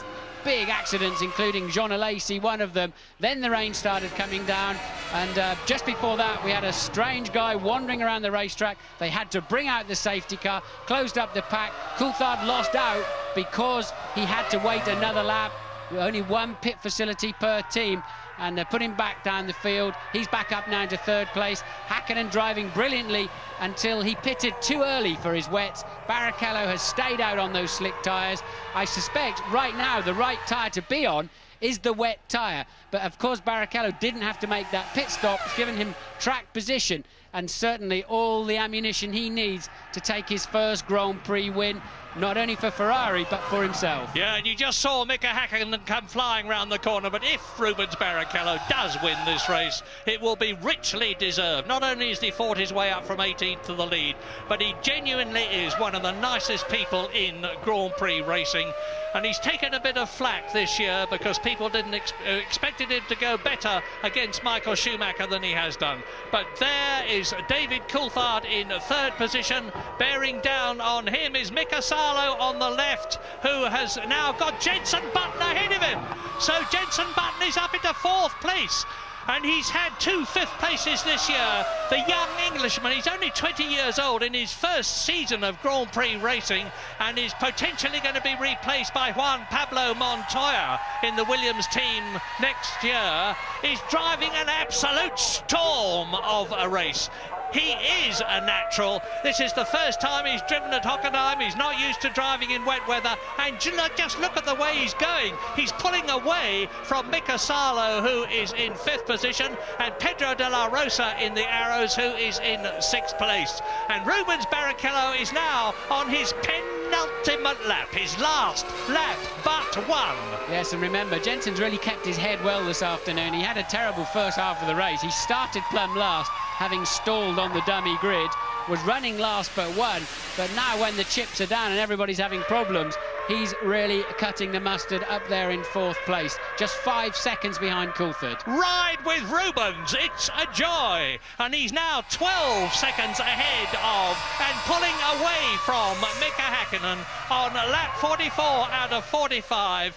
big accidents, including Jean Alesi, one of them. Then the rain started coming down, and just before that we had a strange guy wandering around the racetrack. They had to bring out the safety car, closed up the pack. Coulthard lost out because he had to wait another lap. Only 1 pit facility per team, and they're putting him back down the field. He's back up now to 3rd place. Häkkinen driving brilliantly until he pitted too early for his wets. Barrichello has stayed out on those slick tyres. I suspect right now the right tyre to be on is the wet tyre, but of course Barrichello didn't have to make that pit stop. It's given him track position and certainly all the ammunition he needs to take his first Grand Prix win, not only for Ferrari but for himself. Yeah, and you just saw Mika Häkkinen come flying round the corner, but if Rubens Barrichello does win this race, it will be richly deserved. Not only has he fought his way up from 18th to the lead, but he genuinely is one of the nicest people in Grand Prix racing, and he's taken a bit of flack this year because people didn't expected him to go better against Michael Schumacher than he has done. But there is David Coulthard in 3rd position. Bearing down on him is Mika Salo on the left, who has now got Jenson Button ahead of him. So Jenson Button is up into 4th place. and he's had 2 fifth places this year. The young Englishman, he's only 20 years old in his first season of Grand Prix racing, and is potentially going to be replaced by Juan Pablo Montoya in the Williams team next year. He's driving an absolute storm of a race. He is a natural. This is the first time he's driven at Hockenheim. He's not used to driving in wet weather. And just look at the way he's going. He's pulling away from Mika Salo, who is in 5th position, and Pedro de la Rosa in the Arrows, who is in 6th place. And Rubens Barrichello is now on his penultimate lap, his last lap but one. Yes, and remember, Jensen's really kept his head well this afternoon. He had a terrible first half of the race. He started plumb last, having stalled on the dummy grid, was running last but one, but now when the chips are down and everybody's having problems, he's really cutting the mustard up there in 4th place, just 5 seconds behind Coulthard. Ride with Rubens, it's a joy, and he's now 12 seconds ahead of and pulling away from Mika Häkkinen on lap 44 out of 45.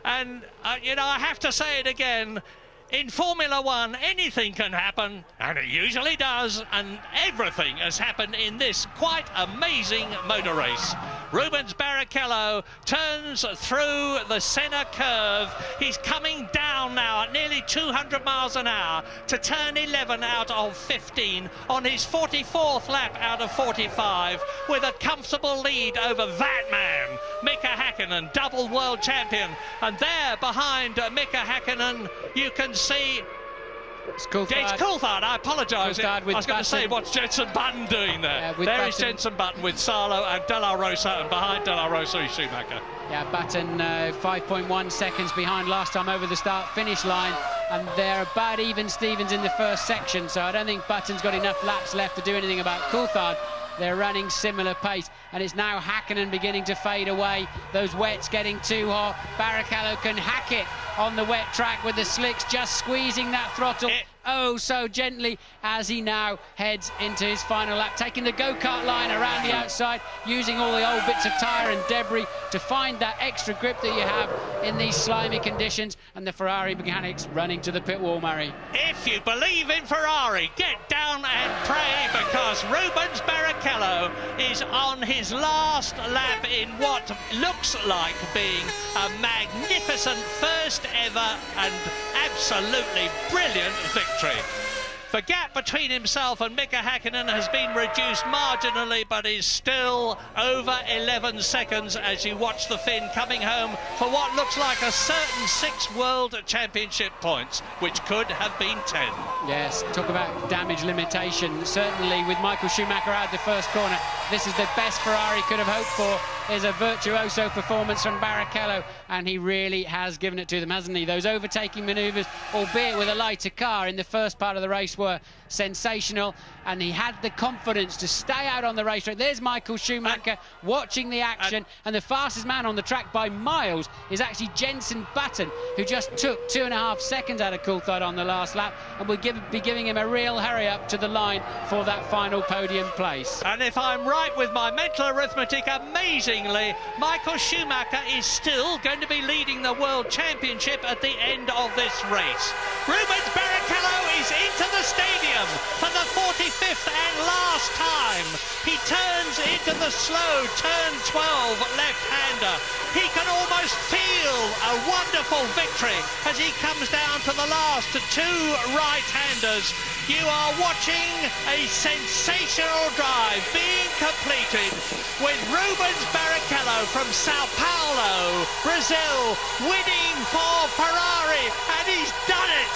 And you know, I have to say it again, in Formula One, anything can happen, and it usually does, and everything has happened in this quite amazing motor race. Rubens Barrichello turns through the Senna curve. He's coming down now at nearly 200 miles an hour to turn 11 out of 15 on his 44th lap out of 45, with a comfortable lead over that man, Mika Häkkinen, double world champion. And there behind Mika Häkkinen, you can see it's Coulthard. It's Coulthard, I apologise. I was going to say, what's Jenson Button doing there? There is Jenson Button with Salo and De La Rosa, and behind De La Rosa is Schumacher. Yeah, Button 5.1 seconds behind last time over the start-finish line, and they're about even Stevens in the first section, so I don't think Button's got enough laps left to do anything about Coulthard. They're running similar pace, and it's now Häkkinen beginning to fade away. Those wets getting too hot. Barrichello can hack it on the wet track with the slicks, just squeezing that throttle oh so gently as he now heads into his final lap, taking the go-kart line around the outside, using all the old bits of tyre and debris to find that extra grip that you have in these slimy conditions. And the Ferrari mechanics running to the pit wall, Murray. If you believe in Ferrari, get down and pray, because Rubens Barrichello is on his last lap in what looks like being a magnificent first ever and absolutely brilliant victory. The gap between himself and Mika Häkkinen has been reduced marginally, but is still over 11 seconds as you watch the Finn coming home for what looks like a certain 6 World Championship points, which could have been 10. Yes, talk about damage limitation. Certainly with Michael Schumacher out the first corner, this is the best Ferrari could have hoped for, is a virtuoso performance from Barrichello, and he really has given it to them, hasn't he? Those overtaking manoeuvres, albeit with a lighter car in the first part of the race, were sensational, and he had the confidence to stay out on the racetrack. There's Michael Schumacher watching the action, and the fastest man on the track by miles is actually Jenson Button, who just took 2.5 seconds out of Coulthard on the last lap, and will be giving him a real hurry up to the line for that final podium place. And if I'm right with my mental arithmetic, amazingly, Michael Schumacher is still going to be leading the World Championship at the end of this race. Rubens Barrichello is into the stadium for the 45th and last time. He turns into the slow turn 12 left-hander. He can almost feel a wonderful victory as he comes down to the last 2 right-handers. You are watching a sensational drive being completed with Rubens Barrichello from Sao Paulo, Brazil, winning for Ferrari, and he's done it!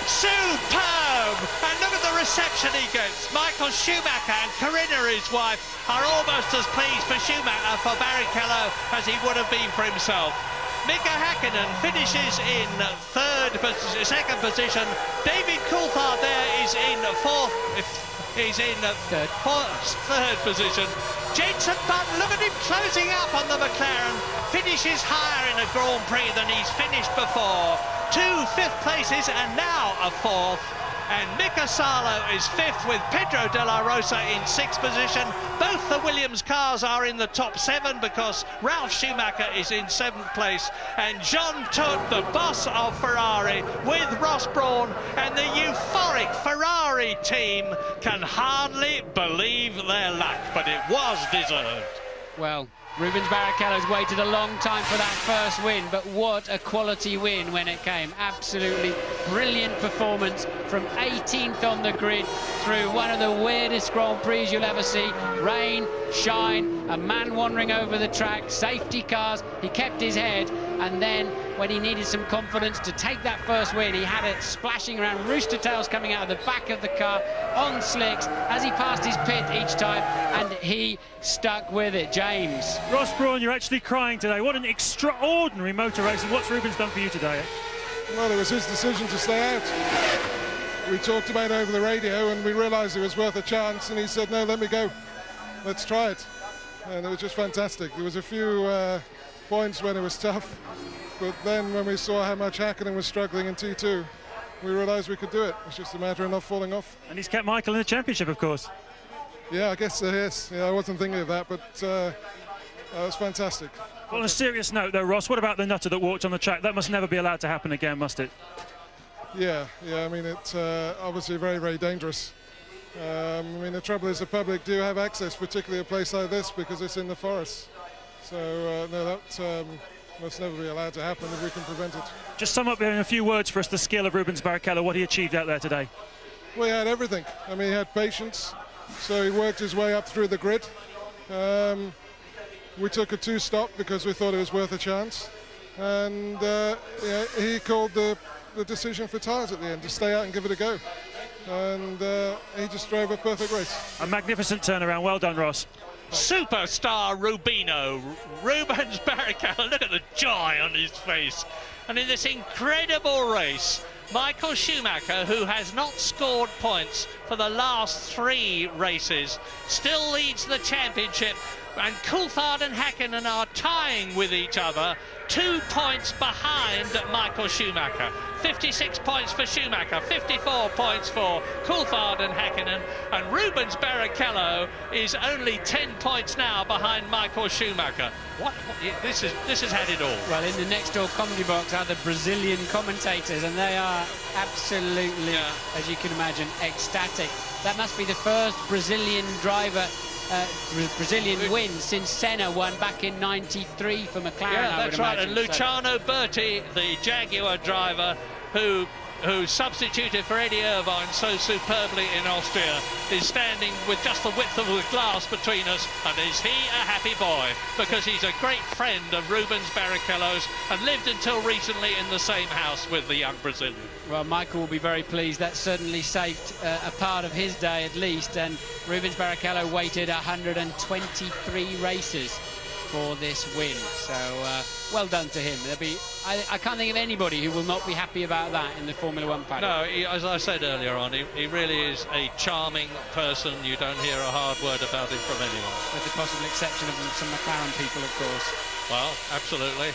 Superb! And look at the reception he gets. Michael Schumacher and Corinna, his wife, are almost as pleased for Schumacher for Barrichello as he would have been for himself. Mika Häkkinen finishes in second position. David Coulthard there is in third position. Jenson Button, look at him closing up on the McLaren, finishes higher in a Grand Prix than he's finished before. 2 fifth places and now a 4th. and Mika Salo is 5th with Pedro de la Rosa in 6th position. Both the Williams cars are in the top 7 because Ralf Schumacher is in 7th place, and Jean Todt, the boss of Ferrari, with Ross Brawn and the euphoric Ferrari team, can hardly believe their luck, but it was deserved. Well, Rubens Barrichello's waited a long time for that first win, but what a quality win when it came. Absolutely brilliant performance from 18th on the grid through one of the weirdest Grand Prix you'll ever see. Rain, shine, a man wandering over the track, safety cars, he kept his head, and then when he needed some confidence to take that first win, he had it splashing around, rooster tails coming out of the back of the car, on slicks, as he passed his pit each time, and he stuck with it. James. Ross Brawn, you're actually crying today. What an extraordinary motor race, and what's Rubens done for you today? Well, it was his decision to stay out. We talked about it over the radio, and we realised it was worth a chance, and he said, no, let me go. Let's try it. And it was just fantastic. There was a few points when it was tough, but then when we saw how much Hakkinen was struggling in T2, we realised we could do it. It's just a matter of not falling off. And he's kept Michael in the championship, of course. Yeah, I guess yes. Yeah, I wasn't thinking of that, but it was fantastic. Well, on a serious note, though, Ross, what about the nutter that walked on the track? That must never be allowed to happen again, must it? Yeah, I mean, it's obviously very, very dangerous. I mean, the trouble is the public do have access, particularly a place like this, because it's in the forest. So, no, that must never be allowed to happen if we can prevent it. Just sum up in a few words for us the skill of Rubens Barrichello, what he achieved out there today. Well, he had everything. I mean, he had patience, so he worked his way up through the grid. We took a 2-stop because we thought it was worth a chance. And yeah, he called the decision for tyres at the end, to stay out and give it a go. And he just drove a perfect race. A magnificent turnaround. Well done, Ross. Superstar Rubino, Rubens Barrichello, look at the joy on his face. And in this incredible race, Michael Schumacher, who has not scored points for the last 3 races, still leads the championship, and Coulthard and Hakkinen are tying with each other, 2 points behind Michael Schumacher. 56 points for Schumacher, 54 points for Coulthard and Hakkinen, and Rubens Barrichello is only 10 points now behind Michael Schumacher. This has had it all. Well, in the next door comedy box are the Brazilian commentators, and they are absolutely, as you can imagine, ecstatic. That must be the first Brazilian driver, Brazilian win since Senna won back in '93 for McLaren. Yeah, that's right. And Luciano Berti, the Jaguar driver, who substituted for Eddie Irvine so superbly in Austria, is standing with just the width of the glass between us, and is he a happy boy, because he's a great friend of Rubens Barrichello's and lived until recently in the same house with the young Brazilian. Well, Michael will be very pleased. That certainly saved a part of his day at least, and Rubens Barrichello waited 123 races for this win, so well done to him. I can't think of anybody who will not be happy about that in the Formula One paddock. No, as I said earlier on, he really is a charming person. You don't hear a hard word about him from anyone. With the possible exception of some McLaren people, of course. Well, absolutely,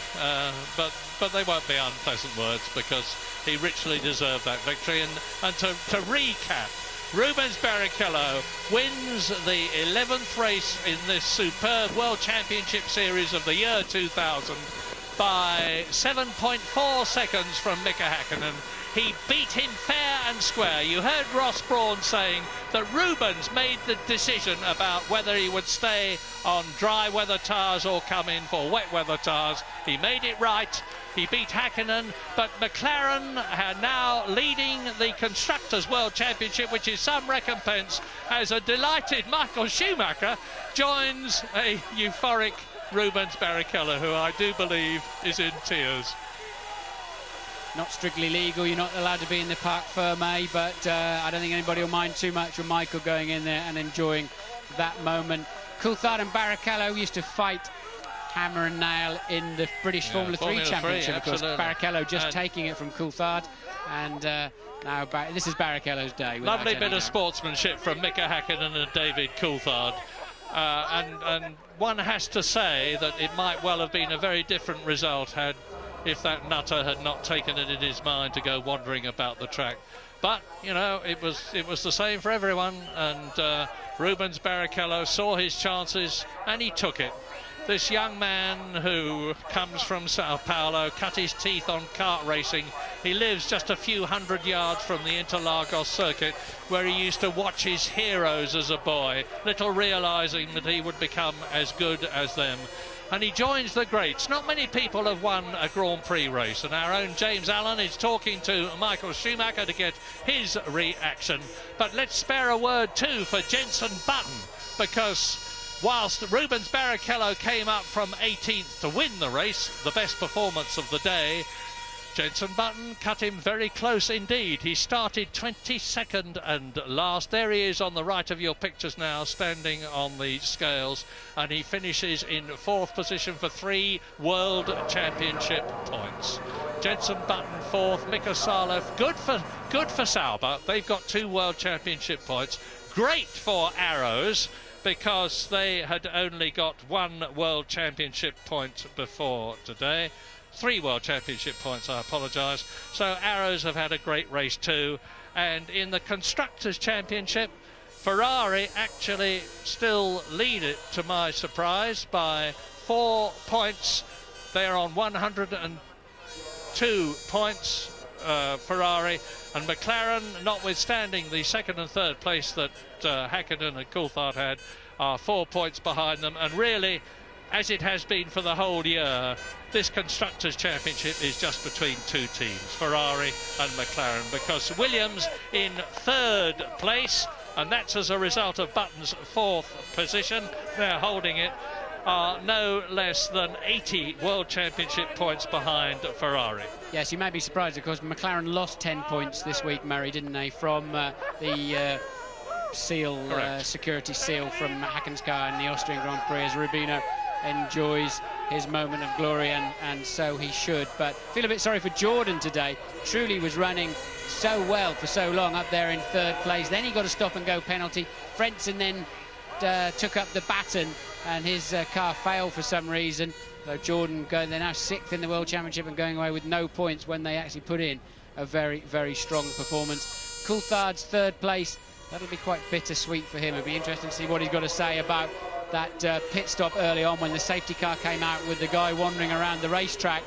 but they won't be unpleasant words, because he richly deserved that victory. And to recap, Rubens Barrichello wins the 11th race in this superb World Championship Series of the year 2000 by 7.4 seconds from Mika Hakkinen. He beat him fair and square. You heard Ross Brawn saying that Rubens made the decision about whether he would stay on dry weather tyres or come in for wet weather tyres. He made it right. He beat Hakkinen, but McLaren are now leading the Constructors' World Championship, which is some recompense, as a delighted Michael Schumacher joins a euphoric Rubens Barrichello, who I do believe is in tears. Not strictly legal, you're not allowed to be in the Parc Fermé, but I don't think anybody will mind too much with Michael going in there and enjoying that moment. Coulthard and Barrichello used to fight hammer and nail in the British Formula 3 Championship, of course. Barrichello just taking it from Coulthard, and now this is Barrichello's day. Lovely bit of sportsmanship from Mika Hakkinen and David Coulthard. And one has to say that it might well have been a very different result if that nutter had not taken it in his mind to go wandering about the track. But, you know, it was the same for everyone, and Rubens Barrichello saw his chances and he took it. This young man who comes from Sao Paulo, cut his teeth on kart racing. He lives just a few hundred yards from the Interlagos circuit, where he used to watch his heroes as a boy, little realising that he would become as good as them. And he joins the greats. Not many people have won a Grand Prix race, and our own James Allen is talking to Michael Schumacher to get his reaction. But let's spare a word too for Jenson Button, because whilst Rubens Barrichello came up from 18th to win the race, the best performance of the day, Jenson Button cut him very close indeed. He started 22nd and last. There he is on the right of your pictures now, standing on the scales, and he finishes in 4th position for 3 World Championship points. Jenson Button 4th, Mika Salof, good for Sauber. They've got 2 World Championship points. Great for Arrows, because they had only got 1 World Championship point before today. 3 World Championship points, I apologise. So Arrows have had a great race too. And in the Constructors' Championship, Ferrari actually still lead it, to my surprise, by 4 points. They're on 102 points, Ferrari, and McLaren, notwithstanding the 2nd and 3rd place that Hakkinen and Coulthard had, are 4 points behind them. And really, as it has been for the whole year, this Constructors' Championship is just between 2 teams, Ferrari and McLaren, because Williams in 3rd place, and that's as a result of Button's 4th position, they're holding it, are no less than 80 World Championship points behind Ferrari. Yes, you may be surprised, of course. McLaren lost 10 points this week, Murray, didn't they, from the security seal from Hakken's car in the Austrian Grand Prix, as Rubino enjoys his moment of glory, and so he should. But feel a bit sorry for Jordan today. Truly was running so well for so long up there in 3rd place. Then he got a stop and go penalty. Frentzen then took up the baton, and his car failed for some reason. So Jordan they're now 6th in the World Championship and going away with no points when they actually put in a very, very strong performance. Coulthard's 3rd place, that'll be quite bittersweet for him. It'll be interesting to see what he's got to say about that pit stop early on when the safety car came out with the guy wandering around the racetrack.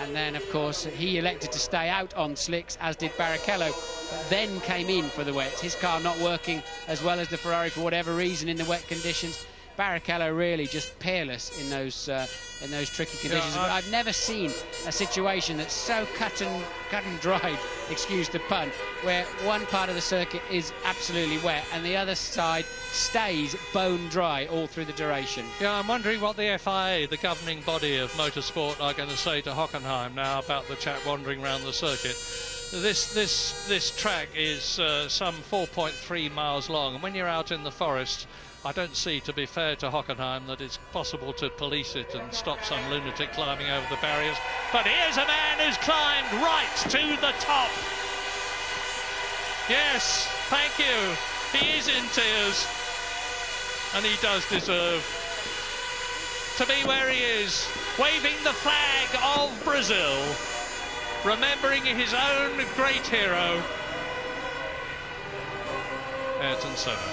And then, of course, he elected to stay out on slicks, as did Barrichello, but then came in for the wets. His car not working as well as the Ferrari for whatever reason in the wet conditions. Barrichello really just peerless in those tricky conditions. Yeah, I've never seen a situation that's so cut and dried, excuse the pun, where one part of the circuit is absolutely wet and the other side stays bone dry all through the duration. Yeah, I'm wondering what the FIA, the governing body of motorsport, are going to say to Hockenheim now about the chap wandering around the circuit. This track is some 4.3 miles long, and when you're out in the forest, I don't see, to be fair to Hockenheim, that it's possible to police it and stop some lunatic climbing over the barriers. But here's a man who's climbed right to the top. Yes, thank you. He is in tears, and he does deserve to be where he is, waving the flag of Brazil, remembering his own great hero, Ayrton Senna.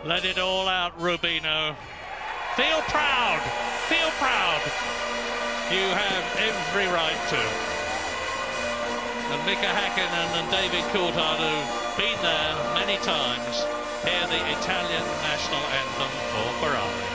Let it all out, Rubino. Feel proud. Feel proud. You have every right to. And Mika Häkkinen and David Coulthard, who've been there many times, hear the Italian national anthem for Ferrari.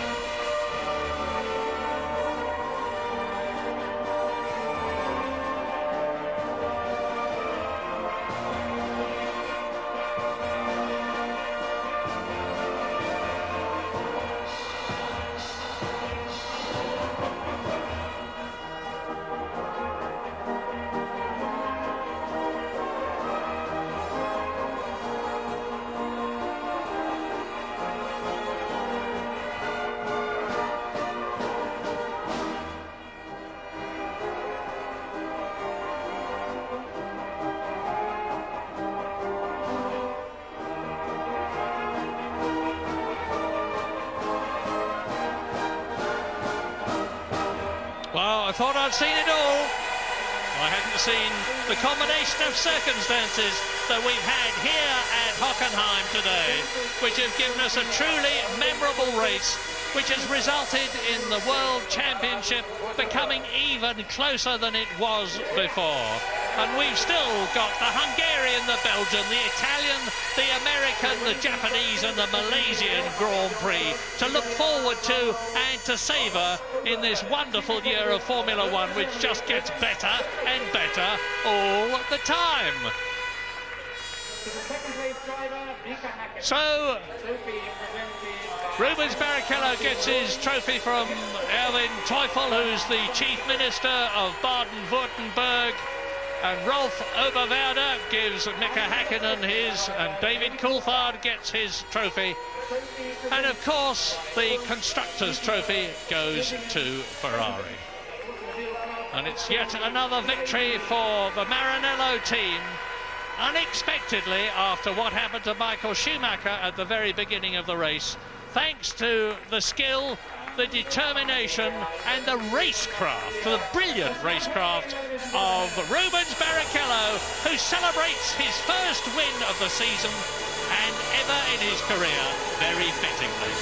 Well, I thought I'd seen it all. I hadn't seen the combination of circumstances that we've had here at Hockenheim today, which have given us a truly memorable race, which has resulted in the World Championship becoming even closer than it was before. And we've still got the Hungarian, the Belgian, the Italian, the American, the Japanese and the Malaysian Grand Prix to look forward to and to savour in this wonderful year of Formula One, which just gets better and better all the time. So Rubens Barrichello gets his trophy from Erwin Teufel, who's the Chief Minister of Baden-Württemberg, and Rolf Oberwerder gives Mika Häkkinen his, and David Coulthard gets his trophy. And of course, the Constructors' Trophy goes to Ferrari. And it's yet another victory for the Maranello team, unexpectedly after what happened to Michael Schumacher at the very beginning of the race, thanks to the skill, the determination and the racecraft, the brilliant racecraft of Rubens Barrichello, who celebrates his first win of the season and ever in his career, very fittingly.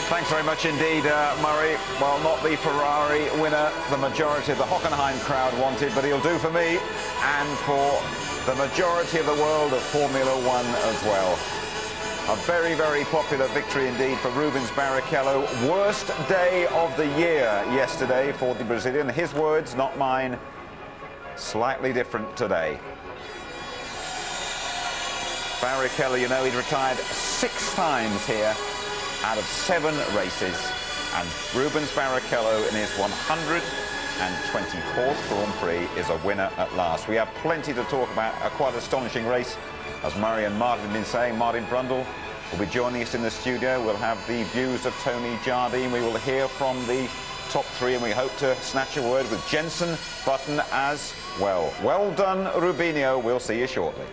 Thanks very much indeed, Murray. Well, not the Ferrari winner the majority of the Hockenheim crowd wanted, but he'll do for me and for the majority of the world of Formula One as well. A very, very popular victory indeed for Rubens Barrichello. Worst day of the year yesterday for the Brazilian. His words, not mine. Slightly different today. Barrichello, you know, he'd retired 6 times here out of 7 races. And Rubens Barrichello in his 124th Grand Prix is a winner at last. We have plenty to talk about. A quite astonishing race. As Murray and Martin have been saying, Martin Brundle will be joining us in the studio. We'll have the views of Tony Jardine. We will hear from the top 3, and we hope to snatch a word with Jenson Button as well. Well done, Rubinho. We'll see you shortly.